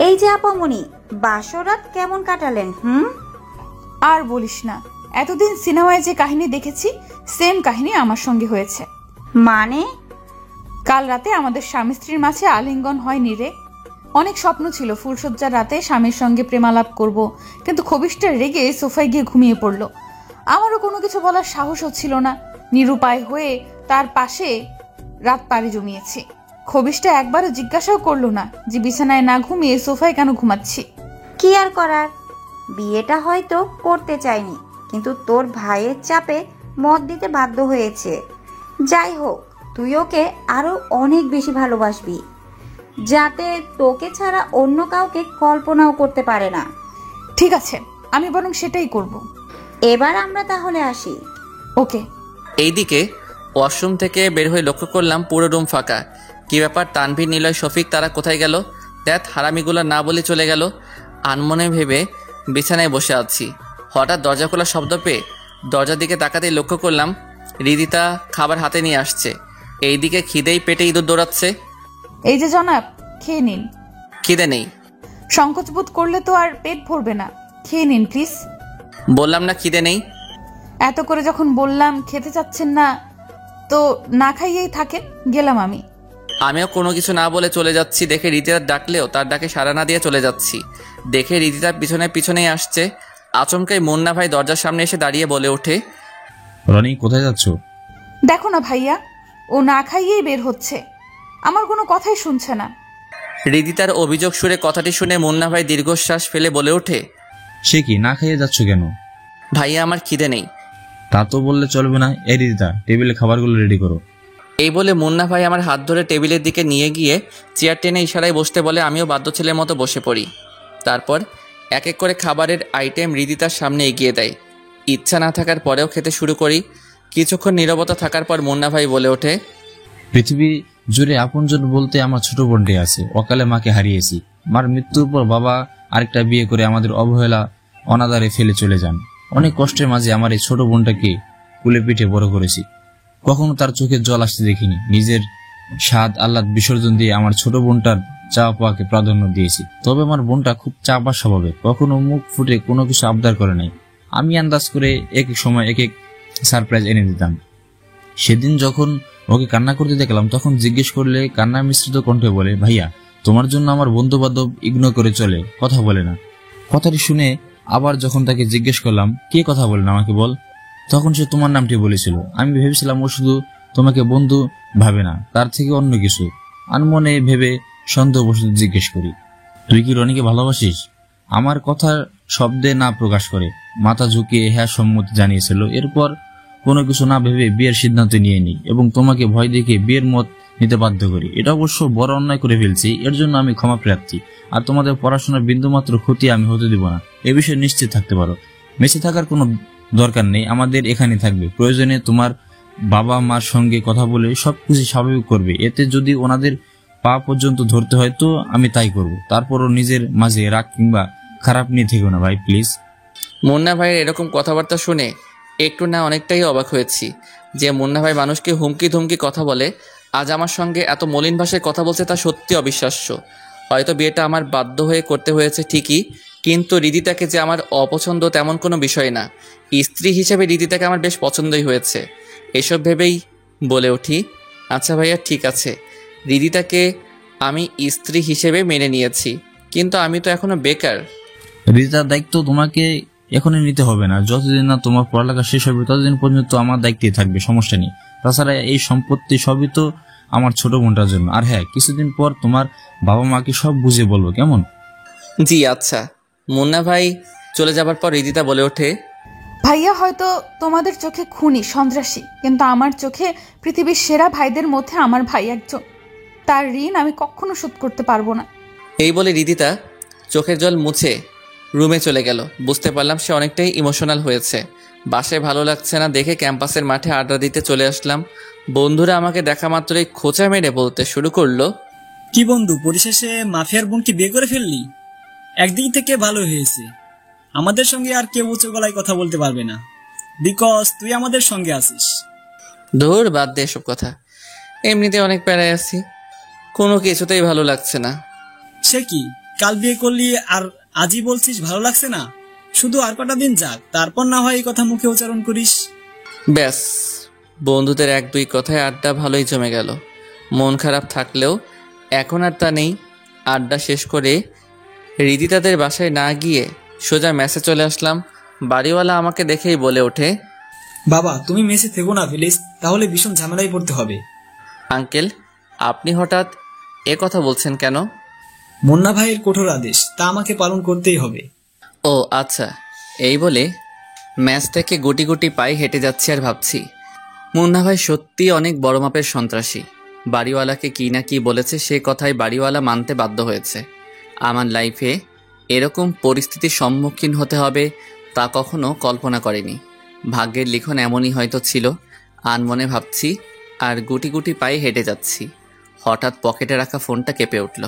এই যে আপামনি, বাসরাত কেমন কাটালেন? আর বলিস না, এতদিন সিনেমায় যে কাহিনী দেখেছি সেম কাহিনী আমার সঙ্গে হয়েছে। মানে? কাল রাতে আমাদের স্বামী স্ত্রীর মাঝে আলিঙ্গন হয়নি রে। অনেক স্বপ্ন ছিল ফুলশয্যার রাতে স্বামীর সঙ্গে প্রেমালাপ করব, কিন্তু খবিশটা রেগে সোফায় গিয়ে ঘুমিয়ে পড়ল। আমারও কোনো কিছু বলার সাহস হচ্ছিল না। নিরুপায় হয়ে তার পাশে রাত পাড়ি জমিয়েছি। খবিশটা একবারও জিজ্ঞাসাও করলো না যে বিছানায় না ঘুমিয়ে সোফায় কেন ঘুমাচ্ছি। কি আর করার, বিয়েটা হয়তো করতে চাইনি, কিন্তু তোর ভাইয়ের চাপে মত দিতে বাধ্য হয়েছে। যাই হোক, তুই ওকে আরো অনেক বেশি ভালোবাসবি, যাতে তোকে ছাড়া অন্য কাউকে কল্পনাও করতে পারে না। ঠিক আছে, আমি বরং সেটাই করব। এবার আমরা তাহলে আসি। ওকে। এইদিকে ওয়াশরুম থেকে বের হয়ে লক্ষ্য করলাম পুরো রুম ফাঁকা। কি ব্যাপার, তানভীর, নিলয়, শফিক তারা কোথায় গেল? দেখ, হারামিগুলো না বলে চলে গেল। আনমনে ভেবে বিছানায় বসে আছি। হঠাৎ দরজা খোলার শব্দ পেয়ে দরজার দিকে তাকাতেই লক্ষ্য করলাম হৃদিতা খাবার হাতে নিয়ে আসছে। এইদিকে খিদেই পেটে ইঁদুর দৌড়াচ্ছে। এই যে জনাব, খেয়ে নিন। খিদে নেই। সংকোচ বোধ করলে তো আর পেট ভরবে না, খেয়ে নিন প্লিজ। বললাম না খিদে নেই। এত করে যখন বললাম খেতে চাচ্ছেন না, তো না খাইয়েই থাকেন, গেলাম আমি। আমিও কোনো কিছু না বলে চলে যাচ্ছি দেখে রীতিতা ডাকলেও তার ডাকে সাড়া না দিয়ে চলে যাচ্ছি। দেখে রীতিতার পিছনেই আসছে। আচমকাই মুন্না ভাই দরজার সামনে এসে দাঁড়িয়ে বলে ওঠে, রনি, কোথায় যাচ্ছ? দেখো না ভাইয়া, ও না খাইয়েই বের হচ্ছে, আমার কোনো কথাই শুনছে না। হৃদিতার অভিযোগ সুরে কথাটি শুনে মুন্না ভাই দীর্ঘশ্বাস ফেলে বলে ওঠে, সে কি, না খাইয়ে যাচ্ছ কেন? ভাইয়া আমার খিদে নেই। তা তো বললে চলবে না। এই রিদিতা, টেবিলে খাবারগুলো রেডি করো। এই বলে মুন্না ভাই আমার হাত ধরে টেবিলের দিকে নিয়ে গিয়ে চেয়ার টেনে ইশারায় বসতে বলে আমিও বাধ্য ছেলের মতো বসে পড়ি। তারপর এক এক করে খাবারের আইটেম হৃদিতার সামনে এগিয়ে দেয়। ইচ্ছা না থাকার পরেও খেতে শুরু করি। কিছুক্ষণ নীরবতা থাকার পর মুন্না ভাই বলে ওঠে, পৃথিবী জুড়ে আপনজন বলতে আমার ছোট বোনটি আছে। অকালে মাকে হারিয়েছি। মার মৃত্যুর পর বাবা আরেকটা বিয়ে করে আমাদের অবহেলা অনাদারে ফেলে চলে যান। অনেক কষ্টের মাঝে আমার এই ছোট বোনটাকে কুলে পিঠে বড় করেছি। কখনো তার চোখের জল আসতে দেখিনি। নিজের স্বাদ আহ্লাদ বিসর্জন দিয়ে আমার ছোট বোনটার চাওয়া পাওয়াকে প্রাধান্য দিয়েছি। তবে আমার বোনটা খুব চাপা স্বভাবের, কখনো মুখ ফুটে কোনো কিছু আবদার করে নাই। আমি আন্দাজ করে এক এক সময় এক এক সারপ্রাইজ এনে দিতাম। সেদিন যখন ওকে কান্না করতে দেখলাম, তখন জিজ্ঞেস করলে কান্না মিশ্রিত কণ্ঠে বলে, ভাইয়া, তোমার জন্য আমার বন্ধু বান্ধব ইগনোর করে চলে, কথা বলে না। কথাটি শুনে আবার যখন তাকে জিজ্ঞেস করলাম, কে কথা বলে না আমাকে বল, তখন সে তোমার নামটি বলেছিল। আমি ভেবেছিলাম ও শুধু তোমাকে বন্ধু ভাবে না, তার থেকে অন্য কিছু। আনমনে ভেবে সন্দেহবশত জিজ্ঞেস করি, তুই কি রনিকে ভালোবাসিস? আমার কথার শব্দে না প্রকাশ করে মাথা ঝুঁকিয়ে হ্যাঁ সম্মতি জানিয়েছিল। এরপর কোনো কিছু না ভেবে বিয়ের সিদ্ধান্ত নিয়ে নিই এবং তোমাকে ভয় দেখে বিয়ের মত নিতে বাধ্য করি। এটা অবশ্য বড় অন্যায় করে ফেলছি, এর জন্য আমি ক্ষমা প্রার্থী। আর তোমাদের পড়াশোনার বিন্দুমাত্র ক্ষতি আমি হতে দিব না, এ বিষয়ে নিশ্চিত থাকতে পারো। মেসে থাকার কোনো দরকার নেই, আমাদের এখানে থাকবে। প্রয়োজনে তোমার বাবা মার সঙ্গে কথা বলে সবকিছু স্বাভাবিক করবে। এতে যদি ওনাদের পা পর্যন্ত ধরতে হয় তো আমি তাই করব। তারপরও নিজের মাঝে রাগ কিংবা খারাপ নিয়ে থেকো না ভাই, প্লিজ। মুন্না ভাইয়ের এরকম কথাবার্তা শুনে একটু না অনেকটাই অবাক হয়েছি। যে মুন্না ভাই মানুষকে হুমকি ধুমকি কথা বলে, আজ আমার সঙ্গে এত মলিন ভাষায় কথা বলছে, তা সত্যি অবিশ্বাস্য। হয়তো বিয়েটা আমার বাধ্য হয়ে করতে হয়েছে ঠিকই, কিন্তু রিদিতাকে যে আমার অপছন্দ তেমন কোনো বিষয় না। স্ত্রী হিসেবে রিদিতাকে আমার বেশ পছন্দই হয়েছে। এসব ভেবেই বলে উঠি, আচ্ছা ভাইয়া ঠিক আছে, রিদিতাকে আমি স্ত্রী হিসেবে মেনে নিয়েছি, কিন্তু আমি তো এখনো বেকার। রিতার দায়িত্ব তোমাকে এখনই নিতে হবে না। যতদিন না তোমার পড়ালেখা শেষ হবে ততদিন পর্যন্ত আমার দায়িত্বে থাকবে, সমস্যা নেই। তাছাড়া এই সম্পত্তি সবই তো আমার ছোট বোনটার জন্য। আর হ্যাঁ, কিছুদিন পর তোমার বাবা মাকে সব বুঝিয়ে বলবো, কেমন? জি আচ্ছা। মুন্না ভাই চলে যাবার পর রিদিতা বলে ওঠে, ভাইয়া হয়তো তোমাদের চোখে খুনি সন্ত্রাসী, কিন্তু আমার চোখে পৃথিবীর সেরা ভাইদের মধ্যে আমার ভাই একজন। তার ঋণ আমি কখনো শোধ করতে পারবো না। এই বলে রিদিতা চোখের জল মুছে রুমে চলে গেল। বুঝতে পারলাম সে অনেকটাই ইমোশনাল হয়েছে। বাসায় ভালো লাগছে না দেখে ক্যাম্পাসের মাঠে আড্ডা দিতে চলে আসলাম। বন্ধুরা আমাকে দেখা মাত্রই খোঁচা মেরে বলতে শুরু করলো, কি বন্ধু, পরিশেষে মাফিয়ার বোনকে বিয়ে করে ফেললি? একদিক থেকে ভালো হয়েছে, আমাদের সঙ্গে আর কেউ উঁচু গলায় কথা বলতে পারবে না, বিকজ তুই আমাদের সঙ্গে আছিস। ধুর বাদ দে এসব কথা, এমনিতে অনেক প্যারায় আছি, কোনো কিছুতেই ভালো লাগছে না। সে কি, কাল বিয়ে করলি আর আজই বলছিস ভালো লাগছে না? শুধু আর কটা দিন যাক, তারপর না হয় এই কথা মুখে উচ্চারণ করিস। ব্যাস, বন্ধুদের এক দুই কথায় আড্ডা ভালোই জমে গেল। মন খারাপ থাকলেও এখন আর তা নেই। আড্ডা শেষ করে রিদিতাদের বাসায় না গিয়ে সোজা মেসে চলে আসলাম। বাড়িওয়ালা আমাকে দেখেই বলে ওঠে, বাবা তুমি মেসে থেকো না প্লিজ, তাহলে ভীষণ ঝামেলায় পড়তে হবে। আঙ্কেল আপনি হঠাৎ এ কথা বলছেন কেন? মুন্না ভাইয়ের কঠোর আদেশ, তা আমাকে পালন করতেই হবে। ও আচ্ছা। এই বলে ম্যাচ থেকে গুটি গুটি পায়ে হেঁটে যাচ্ছি আর ভাবছি, মুন্না ভাই সত্যি অনেক বড় মাপের সন্ত্রাসী। বাড়িওয়ালাকে কি না কি বলেছে, সে কথাই বাড়িওয়ালা মানতে বাধ্য হয়েছে। আমার লাইফে এরকম পরিস্থিতির সম্মুখীন হতে হবে তা কখনো কল্পনা করেনি। ভাগ্যের লিখন এমনই হয়তো ছিল। আনমনে ভাবছি আর গুটি গুটি পায়ে হেঁটে যাচ্ছি। হঠাৎ পকেটে রাখা ফোনটা কেঁপে উঠল।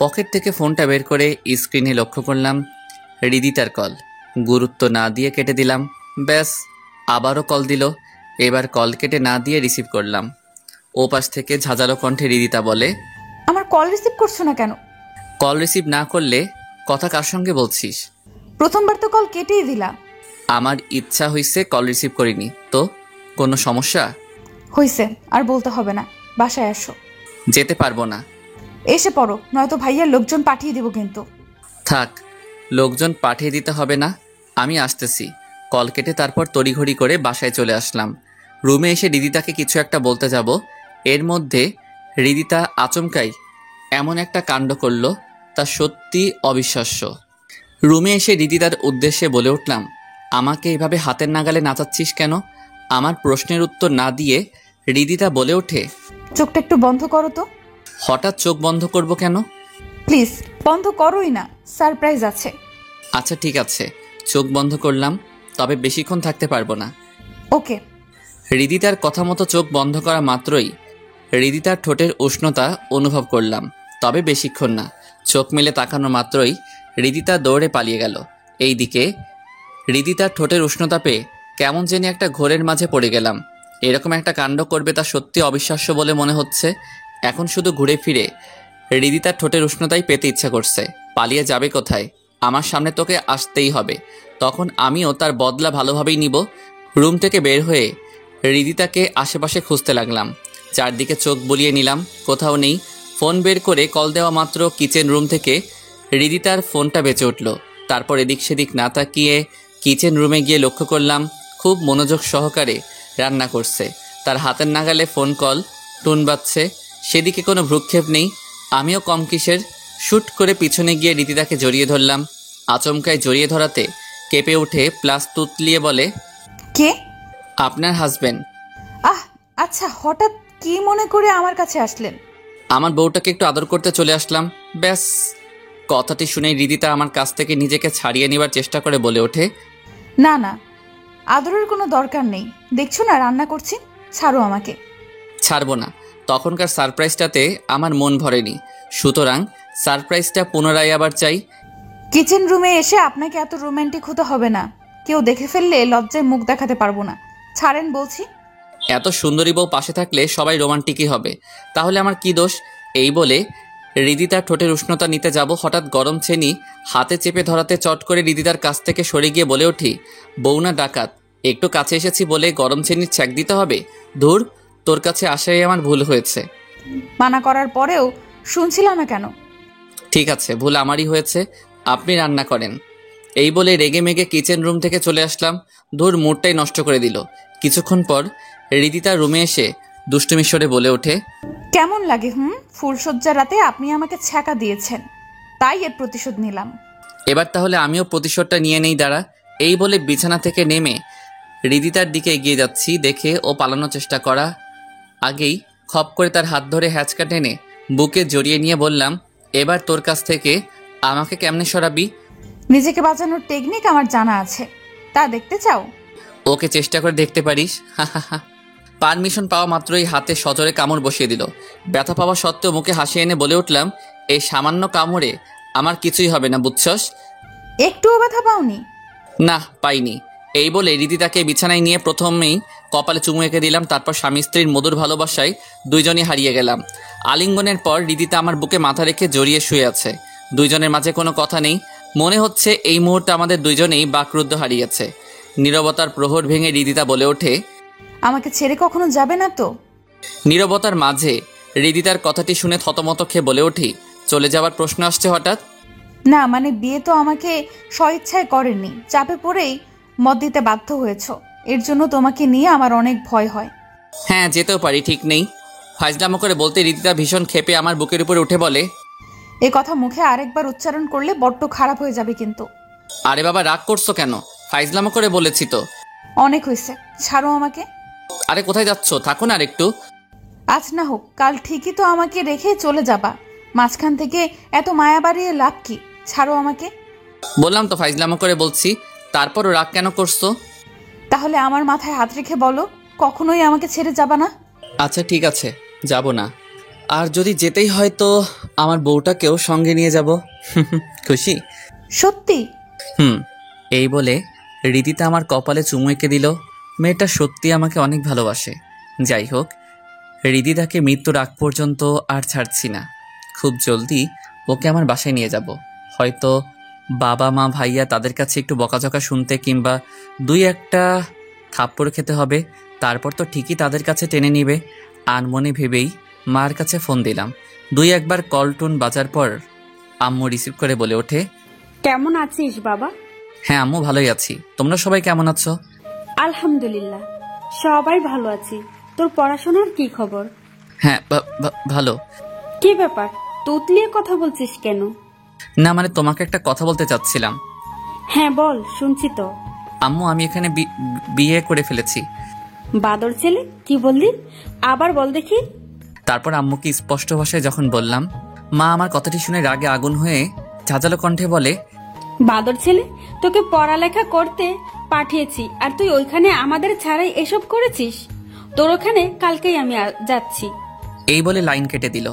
পকেট থেকে ফোনটা বের করে স্ক্রিনে লক্ষ্য করলাম রিদিতার কল। গুরুত্ব না দিয়ে কেটে দিলাম। ব্যাস, আবারও কল দিল। এবার কল কেটে না দিয়ে রিসিভ করলাম। ওপাশ থেকে ঝাঁঝালো কণ্ঠে রিদিতা বলে, আমার কল রিসিভ করছো না কেন? কল রিসিভ না করলে কথা কার সঙ্গে বলছিস? প্রথমবার তো কল কেটেই দিলা। আমার ইচ্ছা হইছে, কল রিসিভ করিনি। তো কোনো সমস্যা? হইছে, আর বলতে হবে না, বাসায় আসো। যেতে পারবো না। এসে পড়ো, নয়তো ভাইয়ার লোকজন পাঠিয়ে দিব কিন্তু। থাক, লোকজন পাঠিয়ে দিতে হবে না, আমি আসতেছি। কল কেটে তারপর তড়িঘড়ি করে বাসায় চলে আসলাম। রুমে এসে রিদিতাকে কিছু একটা বলতে যাব, এর মধ্যে রিদিতা আচমকাই এমন একটা কাণ্ড করলো তা সত্যি অবিশ্বাস্য। রুমে এসে রিদিতার উদ্দেশ্যে বলে উঠলাম, আমাকে এভাবে হাতের নাগালে নাচাচ্ছিস কেন? আমার প্রশ্নের উত্তর না দিয়ে রিদিতা বলে ওঠে, চোখটা একটু বন্ধ করো তো। হঠাৎ চোখ বন্ধ করব কেন? প্লিজ বন্ধ করোই না, সারপ্রাইজ আছে। আচ্ছা ঠিক আছে, চোখ বন্ধ করলাম, তবে বেশিক্ষণ থাকতে পারবো না। ওকে। রিদিতার কথা মতো চোখ বন্ধ করা মাত্রই রিদিতার ঠোঁটের উষ্ণতা অনুভব করলাম, তবে বেশিক্ষণ না। চোখ মেলে তাকানো মাত্রই রিদিতা দৌড়ে পালিয়ে গেল। এইদিকে রিদিতার ঠোঁটের উষ্ণতা পেয়ে কেমন জানি একটা ঘোরের মাঝে পড়ে গেলাম। এরকম একটা কাণ্ড করবে তা সত্যি অবিশ্বাস্য বলে মনে হচ্ছে। এখন শুধু ঘুরে ফিরে রিদিতার ঠোঁটের উষ্ণতাই পেতে ইচ্ছা করছে। পালিয়ে যাবে কোথায়? আমার সামনে তোকে আসতেই হবে, তখন আমিও তার বদলা ভালোভাবেই নিব। রুম থেকে বের হয়ে রিদিতাকে আশেপাশে খুঁজতে লাগলাম। চারদিকে চোখ বুলিয়ে নিলাম, কোথাও নেই। ফোন বের করে কল দেওয়া মাত্র কিচেন রুম থেকে রিদিতার ফোনটা বেঁচে উঠল। তারপর এদিক সেদিক না তাকিয়ে কিচেন রুমে গিয়ে লক্ষ্য করলাম খুব মনোযোগ সহকারে রান্না করছে। তার হাতের নাগালে ফোন কল টোন বাজছে, সেদিকে কোনো ভ্রুক্ষেপ নেই। আমিও কম কিসের, শুট করে পিছনে গিয়ে রীতিতাকে জড়িয়ে ধরলাম। আচমকায় জড়িয়ে ধরাতে কেঁপে উঠে প্লাস তুতলিয়ে বলে, কে? আপনার হাজবেন্ড। আচ্ছা, হঠাৎ কি মনে করে আমার কাছে আসলেন? আমার বউটাকে একটু আদর করতে চলে আসলাম, ব্যাস। কথাটি শুনে রীতিতা আমার কাছ থেকে নিজেকে ছাড়িয়ে নেবার চেষ্টা করে বলে ওঠে, না না, আদরের কোনো দরকার নেই, দেখছো না রান্না করছি, ছাড়ো আমাকে। ছাড়বো না। তখনকার সারপ্রাইজটাতে আমার মন ভরেনি, সুতরাং সারপ্রাইজটা পুনরায় আবার চাই। কিচেন রুমে এসে আপনাকে এত রোমান্টিক হতে হবে না, কেউ দেখে ফেললে লজ্জায় মুখ দেখাতে পারবো না, ছাড়েন বলছি। এত সুন্দরী বউ পাশে থাকলে সবাই রোমান্টিকই হবে, তাহলে আমার কি দোষ? এই বলে হৃদিতার ঠোঁটের উষ্ণতা নিতে যাব, হঠাৎ গরম চেনি হাতে চেপে ধরাতে চট করে হৃদিতার কাছ থেকে সরে গিয়ে বলে উঠি, বউ না ডাকাত, একটু কাছে এসেছি বলে গরম চেনির ছ্যাক দিতে হবে? ধুর, তোর কাছে আসাই আমার ভুল হয়েছে। মানা করার পরেও শুনছিলাম না কেন? ঠিক আছে, ভুল আমারই হয়েছে, আপনি রান্না করেন। এই বলে রেগে মেগে কিচেন রুম থেকে চলে আসলাম। ধুর, মুডটাই নষ্ট করে দিল। কিছুক্ষণ পর হৃদিতা রুমে এসে দুষ্টুমিশ্বরে বলে ওঠে, কেমন লাগে ফুলসজ্জার রাতে আপনি আমাকে ছ্যাঁকা দিয়েছেন, তাই এর প্রতিশোধ নিলাম। এবার তাহলে আমিও প্রতিশোধটা নিয়ে নেই, দাঁড়া। এই বলে বিছানা থেকে নেমে হৃদিতার দিকে এগিয়ে যাচ্ছি, দেখে ও পালানোর চেষ্টা করা আগেই খপ করে তার হাত ধরে হ্যাঁচকা টেনে বুকে জড়িয়ে নিয়ে বললাম, এবার তোর কাছ থেকে আমাকে কেমনে সরাবি? নিজেকে বাঁচানোর টেকনিক আমার জানা আছে, তা দেখতে চাও? ওকে চেষ্টা করে দেখতে পারিস। পারমিশন পাওয়া মাত্রই হাতে সজোরে কামড় বসিয়ে দিল। ব্যথা পাওয়া সত্ত্বেও মুখে হাসি এনে বলে উঠলাম, এই সামান্য কামড়ে আমার কিছুই হবে না, বুঝছস? একটুও ব্যথা পাওনি? না, পাইনি। এই বলে রীতিতাকে বিছানায় নিয়ে প্রথমেই কপালে চুমু এঁকে দিলাম, তারপর স্বামী স্ত্রীর মধুর ভালোবাসায় দুইজনই হারিয়ে গেলাম। আলিঙ্গনের পর রীতিতা আমার বুকে মাথা রেখে জড়িয়ে শুয়ে আছে। দুইজনের মাঝে কোনো কথা নেই, মনে হচ্ছে এই মুহূর্তে আমাদের দুইজনেই বাকরুদ্ধ হারিয়েছে। নীরবতার প্রহর ভেঙে রীতিতা বলে ওঠে, আমাকে ছেড়ে কখনো যাবে না তো? নীরবতার মাঝে হৃদিতার কথাটি শুনে থতমত খেয়ে বলে উঠি, চলে যাওয়ার প্রশ্ন আসছে হঠাৎ? না মানে বিয়ে তো আমাকে স্বইচ্ছায় করেননি, চাপে পড়েই মত দিতে বাধ্য হয়েছ, এর জন্য তোমাকে নিয়ে আমার অনেক ভয় হয়। হ্যাঁ, যেতেও পারি, ঠিক নেই। ফাইজলামো করে বলতে হৃদিতা ভীষণ ক্ষেপে আমার বুকের উপরে উঠে বলে, এ কথা মুখে আরেকবার উচ্চারণ করলে বড্ড খারাপ হয়ে যাবে কিন্তু। আরে বাবা, রাগ করছো কেন? ফাইজলামো করে বলেছি তো। অনেক হয়েছে, ছাড়ো আমাকে। আরে কোথায় যাচ্ছ? থাকো না আর একটু। আজ না হোক কাল ঠিকই তো আমাকে রেখে চলে যাবা, মাঝখান থেকে এত মায়া বাড়িয়ে লাভ কি? ছাড়ো আমাকে। বললাম তো ফাইজলামো করে বলছি, তারপরও রাগ কেন করছো? তাহলে আমার মাথায় হাত রেখে বলো, কখনোই আমাকে ছেড়ে যাবা না? আচ্ছা ঠিক আছে, যাব না। আর যদি যেতেই হয় তো আমার বউটাকেও সঙ্গে নিয়ে যাব। খুশি? সত্যি? এই বলে রীতিতা আমার কপালে চুমু এঁকে দিল। মেয়েটা সত্যি আমাকে অনেক ভালোবাসে। যাই হোক, হৃদিতাকে মৃত্যুর আগ পর্যন্ত আর ছাড়ছি না। খুব জলদি ওকে আমার বাসায় নিয়ে যাব। হয়তো বাবা মা ভাইয়া তাদের কাছে একটু বকাঝকা শুনতে কিংবা দুই একটা থাপ্পড় খেতে হবে, তারপর তো ঠিকই তাদের কাছে টেনে নিবে। আনমনে ভেবেই মার কাছে ফোন দিলাম। দুই একবার কল টোন বাজার পর আম্মু রিসিভ করে বলে ওঠে, কেমন আছিস বাবা? হ্যাঁ আম্মু, ভালোই আছি। তোমরা সবাই কেমন আছো? আলহামদুলিল্লাহ, সবাই ভালো আছি। তোর পড়াশোনার কি খবর? হ্যাঁ ভালো। কি ব্যাপার, তুতলিয়ে কথা বলছিস কেন? না মানে তোমাকে একটা কথা বলতে চাচ্ছিলাম। হ্যাঁ বল, শুনছি তো। আম্মু, আমি এখানে বিয়ে করে ফেলেছি। বাদর ছেলে, কি বললি? আবার বল দেখি। তারপর আম্মুকে স্পষ্ট ভাষায় যখন বললাম, মা আমার কথাটি শুনে রাগে আগুন হয়ে ঝাঁঝালো কণ্ঠে বলে, বাদর ছেলে, তোকে পড়ালেখা করতে পাঠিয়েছি আর তুই ওইখানে আমাদের ছাড়াই এসব করেছিস? তোর ওখানে কালকেই আমি যাচ্ছি। এই বলে লাইন কেটে দিল।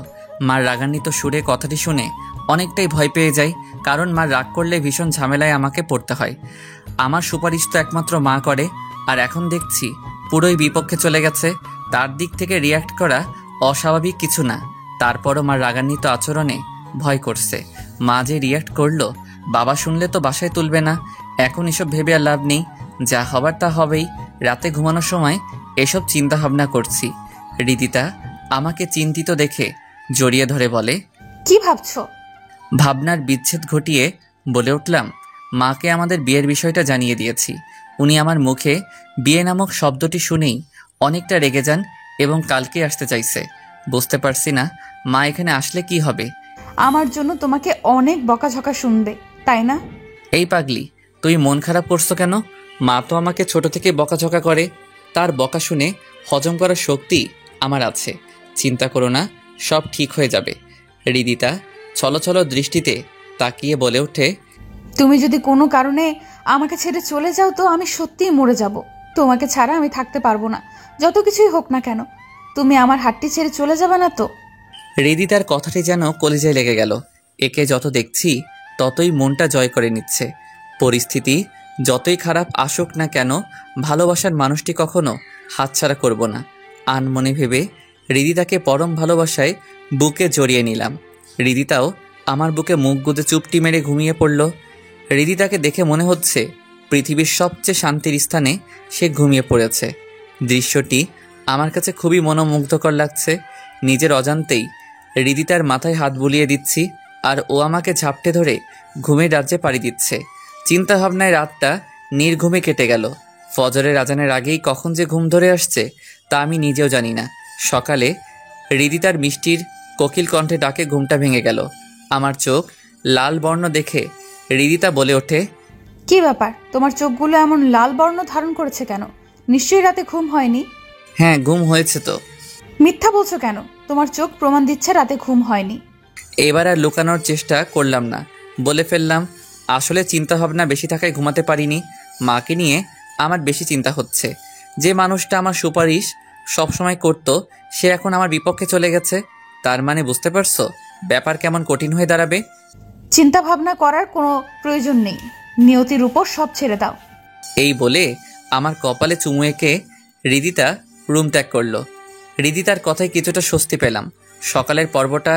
মার রাগান্বিত সুরে কথাটি শুনে অনেকটাই ভয় পেয়ে যাই, কারণ মা রাগ করলে ভীষণ ঝামেলায় আমাকে পড়তে হয়। আমার সুপারিশ তো একমাত্র মা করে, আর এখন দেখছি পুরোই বিপক্ষে চলে গেছে। তার দিক থেকে রিয়াক্ট করা অস্বাভাবিক কিছু না, তারপরও মার রাগান্বিত আচরণে ভয় করছে। মা যে রিয়াক্ট করলো, বাবা শুনলে তো বাসায় তুলবে না। এখন এসব ভেবে আর লাভ নেই, যা হবার তা হবেই। রাতে ঘুমানোর সময় এসব চিন্তা ভাবনা করছি। রীতিতা আমাকে চিন্তিত দেখে জড়িয়ে ধরে বলে, কি ভাবছো? ভাবনার বিচ্ছেদ ঘটিয়ে বলে উঠলাম, মাকে আমাদের বিয়ের বিষয়টা জানিয়ে দিয়েছি। উনি আমার মুখে বিয়ে নামক শব্দটি শুনেই অনেকটা রেগে যান এবং কালকে আসতে চাইছে। বুঝতে পারছি না মা এখানে আসলে কি হবে। আমার জন্য তোমাকে অনেক বকাঝকা শুনবে, তাই না? এই পাগলি, তুই মন খারাপ করছো কেন? মা তো আমাকে ছোট থেকে বকাঝকা করে, তার বকা শুনে হজম করার শক্তি আমার আছে। চিন্তা করো না, সব ঠিক হয়ে যাবে। হৃদিতা ছলছল দৃষ্টিতে তাকিয়ে বলে ওঠে, তুমি যদি কোনো কারণে আমাকে ছেড়ে চলে যাও তো আমি সত্যিই মরে যাব। তোমাকে ছাড়া আমি থাকতে পারবো না, যত কিছুই হোক না কেন। তুমি আমার হাতটি ছেড়ে চলে যাবে না তো? হৃদিতার কথাটি যেন কলিজায় লেগে গেল। একে যত দেখছি ততই মনটা জয় করে নিচ্ছে। পরিস্থিতি যতই খারাপ আসুক না কেন, ভালোবাসার মানুষটি কখনো হাতছাড়া করব না। আনমনে ভেবে হৃদিতাকে পরম ভালোবাসায় বুকে জড়িয়ে নিলাম। হৃদিতাও আমার বুকে মুখ গুঁজে চুপটি মেরে ঘুমিয়ে পড়ল। হৃদিতাকে দেখে মনে হচ্ছে পৃথিবীর সবচেয়ে শান্তির স্থানে সে ঘুমিয়ে পড়েছে। দৃশ্যটি আমার কাছে খুবই মনোমুগ্ধকর লাগছে। নিজের অজান্তেই হৃদিতার মাথায় হাত বুলিয়ে দিচ্ছি আর ও আমাকে ঝাপটে ধরে ঘুমের রাজ্যে পাড়ি দিচ্ছে। চিন্তাভাবনায় রাতটা নির্ঘুমে কেটে গেল। ফজরের আজানের আগেই কখন যে ঘুম ধরে আসছে তা আমি নিজেও জানি না। সকালে হৃদিতার মিষ্টির কোকিল কণ্ঠে ডাকে ঘুমটা ভেঙে গেল। আমার চোখ লাল বর্ণ দেখে হৃদিতা বলে ওঠে, কি ব্যাপার, তোমার চোখগুলো এমন লাল বর্ণ ধারণ করেছে কেন? নিশ্চয়ই রাতে ঘুম হয়নি। হ্যাঁ, ঘুম হয়েছে তো। মিথ্যা বলছো কেন? তোমার চোখ প্রমাণ দিচ্ছে রাতে ঘুম হয়নি। এবার আর লুকানোর চেষ্টা করলাম না, বলে ফেললাম, আসলে চিন্তাভাবনা বেশি থাকায় ঘুমাতে পারিনি। মাকে নিয়ে আমার বেশি চিন্তা হচ্ছে। যে মানুষটা আমার সুপারিশ সবসময় করত সে এখন আমার বিপক্ষে চলে গেছে। তার মানে বুঝতে পারছো ব্যাপার কেমন কঠিন হয়ে দাঁড়াবে। চিন্তা ভাবনা করার কোনো প্রয়োজন নেই, নিয়তির উপর সব ছেড়ে দাও। এই বলে আমার কপালে চুমু এঁকে হৃদিতা রুম ত্যাগ করলো। হৃদিতার কথায় কিছুটা স্বস্তি পেলাম। সকালের পর্বটা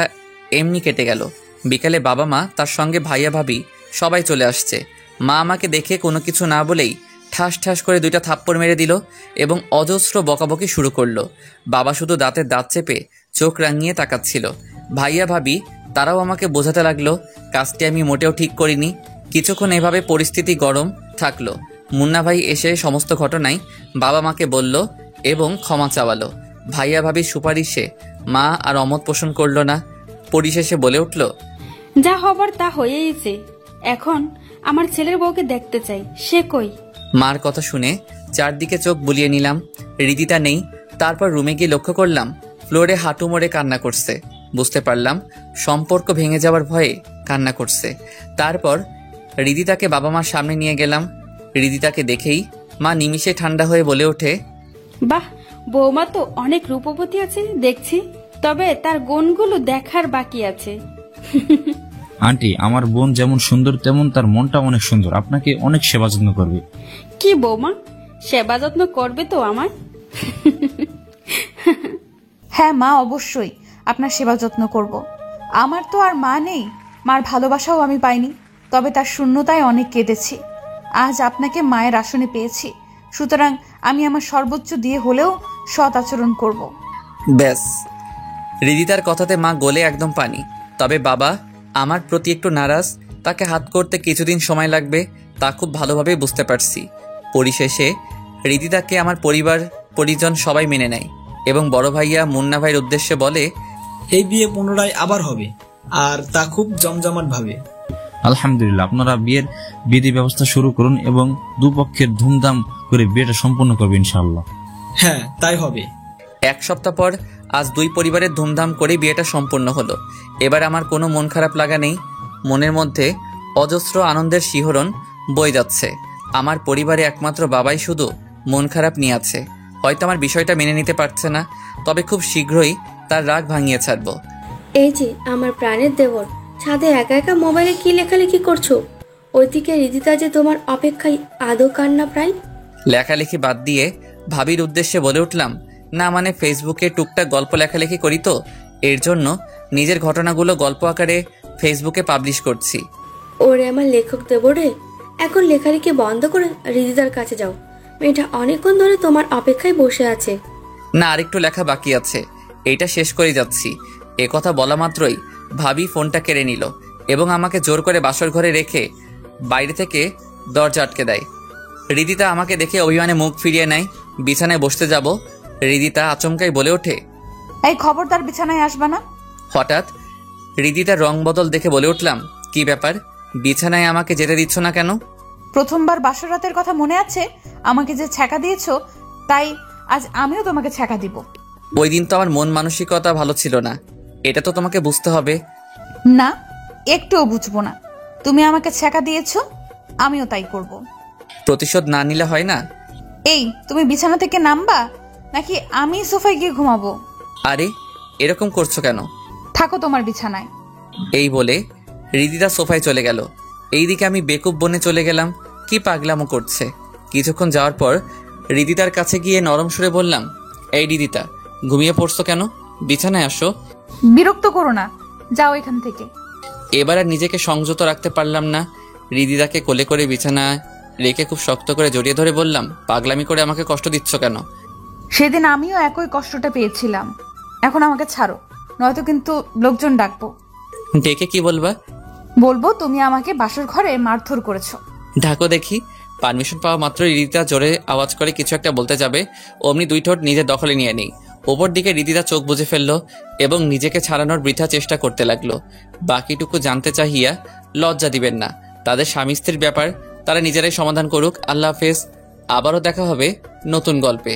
এমনি কেটে গেল। বিকালে বাবা মা তার সঙ্গে ভাইয়া ভাবি সবাই চলে আসছে। মা আমাকে দেখে কোনো কিছু না বলেই ঠাস ঠাস করে 2টা থাপ্পড় মেরে দিল এবং অজস্র বকাবকি শুরু করলো। বাবা শুধু দাঁতের দাঁত চেপে চোখ রাঙিয়ে তাকাচ্ছিল। ভাইয়া ভাবি তারাও আমাকে বোঝাতে লাগলো কাজটি আমি মোটেও ঠিক করিনি। কিছুক্ষণ এভাবে পরিস্থিতি গরম থাকলো। মুন্না ভাই এসে সমস্ত ঘটনাই বাবা মাকে বলল এবং ক্ষমা চাওয়ালো। ভাইয়া ভাবির সুপারিশে মা আর অমত পোষণ করলো না। পরিশেষে বলে উঠল, যা হবার তা হয়েইছে। এখন আমার ছেলের বউকে দেখতে চাই, সে কই? মার কথা শুনে চারদিকে চোখ বুলিয়ে নিলাম। হৃদিতা নেই। তারপর রুমে গিয়ে লক্ষ্য করলাম ফ্লোরে হাঁটু মোড়ে কান্না করছে। বুঝতে পারলাম সম্পর্ক ভেঙে যাওয়ার ভয়ে কান্না করছে। তারপর হৃদিতাকে বাবা মার সামনে নিয়ে গেলাম। হৃদিতাকে দেখেই মা নিমিষে ঠান্ডা হয়ে বলে ওঠে, বাহ, বৌমা তো অনেক রূপবতী আছে দেখছি, তবে তার গুণগুলো দেখার বাকি আছে। আন্টি, আমার বোন যেমন সুন্দর তেমন তার মনটা অনেক সুন্দর, আপনাকে অনেক সেবা যত্ন করবে। কি বৌমা, সেবা যত্ন করবে তো আমার? হ্যাঁ মা, অবশ্যই আপনার সেবা যত্ন করব। আমার তো আর মা নেই, মার ভালোবাসাও আমি পাইনি, তবে তার শূন্যতায় অনেক কেঁদেছি। আজ আপনাকে মায়ের আসনে পেয়েছি, সুতরাং আমি আমার সর্বোচ্চ দিয়ে হলেও সৎ আচরণ করব। ব্যাস। হৃদিতার কথাতে মা গলে একদম পানি। তবে বাবা আমার প্রতি একটু নারাজ। তাকে হাত করতে কিছুদিন সময় লাগবে, তা খুব ভালোভাবে বুঝতে পারছি। পরিশেষে হৃদিতাকে আমার পরিবার পরিজন সবাই মেনে নেয় এবং বড় ভাইয়া মুন্না ভাইয়ের উদ্দেশ্যে বলে, এই বিয়ে পুনরায় আবার হবে, আর তা খুব জমজমাট ভাবে। আলহামদুলিল্লাহ, আপনারা বিয়ের বিধি ব্যবস্থা শুরু করুন এবং দুপক্ষের ধুমধাম করে বিয়েটা সম্পন্ন করবে ইনশাআল্লাহ। হ্যাঁ, তাই হবে। 1 সপ্তাহ পর আজ 2 পরিবারের ধুমধাম করে বিয়েটা সম্পন্ন হলো। এবার আমার কোনো মন খারাপ লাগা নেই। মনের মধ্যে অজস্র আনন্দের শিহরণ বয়ে যাচ্ছে। আমার পরিবারে একমাত্র বাবাই শুধু মন খারাপ নিয়ে আছে। হয়তো আমার বিষয়টা মেনে নিতে পারছে না, তবে খুব শীঘ্রই তার রাগ ভাঙিয়ে ছাড়ব। এই যে আমার প্রাণের দেবর, ছাদে একা একা মোবাইলে কি লেখালেখি করছো? ওইদিকে হৃদিতা যে তোমার অপেক্ষায় আদৌ কান্না প্রায়। লেখালেখি বাদ দিয়ে ভাবির উদ্দেশ্যে বলে উঠলাম, না মানে ফেসবুকে টুকটাক গল্প লেখালেখি করি তো, এর জন্য নিজের ঘটনাগুলো গল্প আকারে ফেসবুকে পাবলিশ করছি। ওরে আমার লেখক দেবরে, এখন লেখালেখি বন্ধ করে হৃদিতার কাছে যাও। মেয়েটা অনেকক্ষণ ধরে তোমার অপেক্ষায় বসে আছে। না, আরেকটু লেখা বাকি আছে, এইটা শেষ করে যাচ্ছি। কথা বলা মাত্রই ভাবি ফোনটা কেড়ে নিল এবং আমাকে জোর করে বাসর ঘরে রেখে বাইরে থেকে দরজা আটকে দেয়। রিদিতা আমাকে দেখে অভিমানে মুখ ফিরিয়ে নেয়। বিছানায় বসতে যাব, রিদিতা আচমকাই বলে ওঠে, এই খবরদার বিছানায় আসবা না। হঠাৎ রিদিতার রং বদল দেখে বলে উঠলাম, কি ব্যাপার, বিছানায় আমাকে যেতে দিচ্ছ না কেন? প্রথমবার বাসর রাতের কথা মনে আছে? আমাকে যে ছ্যাঁকা দিয়েছো, তাই আজ আমিও তোমাকে ছ্যাঁকা দিব। ওই দিন তো আমার মন মানসিকতা ভালো ছিল না, এটা তো তোমাকে বুঝতে হবে। না, একটুও বুঝবো না। তুমি আমাকে ছ্যাঁকা দিয়েছো, আমিও তাই করব। প্রতিশোধ না নিলে হয় না? এই, তুমি বিছানা থেকে নামবা নাকি আমি সোফায় গিয়ে ঘুমাবো? আরে এরকম করছো কেন? থাকো তোমার বিছানায়। এই বলে রিদিতা সোফায় চলে গেল। এইদিকে আমি বেকুব বনে চলে গেলাম। কি পাগলামো করছে। কিছুক্ষণ যাওয়ার পর রিদিতার কাছে গিয়ে নরম সুরে বললাম, এই রিদিতা, ঘুমিয়ে পড়ছো কেন? বিছানায় আসো। বিরক্ত করো না, যাও এখান থেকে। এবার আর নিজেকে সংযত রাখতে পারলাম না। রিদিতাকে কোলে করে বিছানায় রেখে খুব শক্ত করে জড়িয়ে ধরে বললাম, পাগলামি করে আমাকে কষ্ট দিচ্ছ কেন? সেদিন আমিও একই কষ্টটা পেয়েছিলাম। এখন আমাকে ছাড়ো, নয়তো কিন্তু লোকজন ডাকবো। ডেকে কি বলবা? বলবো তুমি আমাকে বাসর ঘরে মারধর করেছো। ঢাকো দেখি। পারমিশন পাওয়া মাত্র রিদিতা জোরে আওয়াজ করে কিছু একটা বলতে যাবে, অমনি দুই ঠোঁট নিজের দখলে নিয়ে নেই। ওপর দিকে রিদিতা চোখ বুজে ফেললো এবং নিজেকে ছাড়ানোর বৃথা চেষ্টা করতে লাগলো। বাকিটুকু জানতে চাহিয়া লজ্জা দিবেন না, তাদের স্বামী স্ত্রীর ব্যাপার, তারা নিজেরাই সমাধান করুক। আল্লাহ হাফেজ। আবারও দেখা হবে নতুন গল্পে।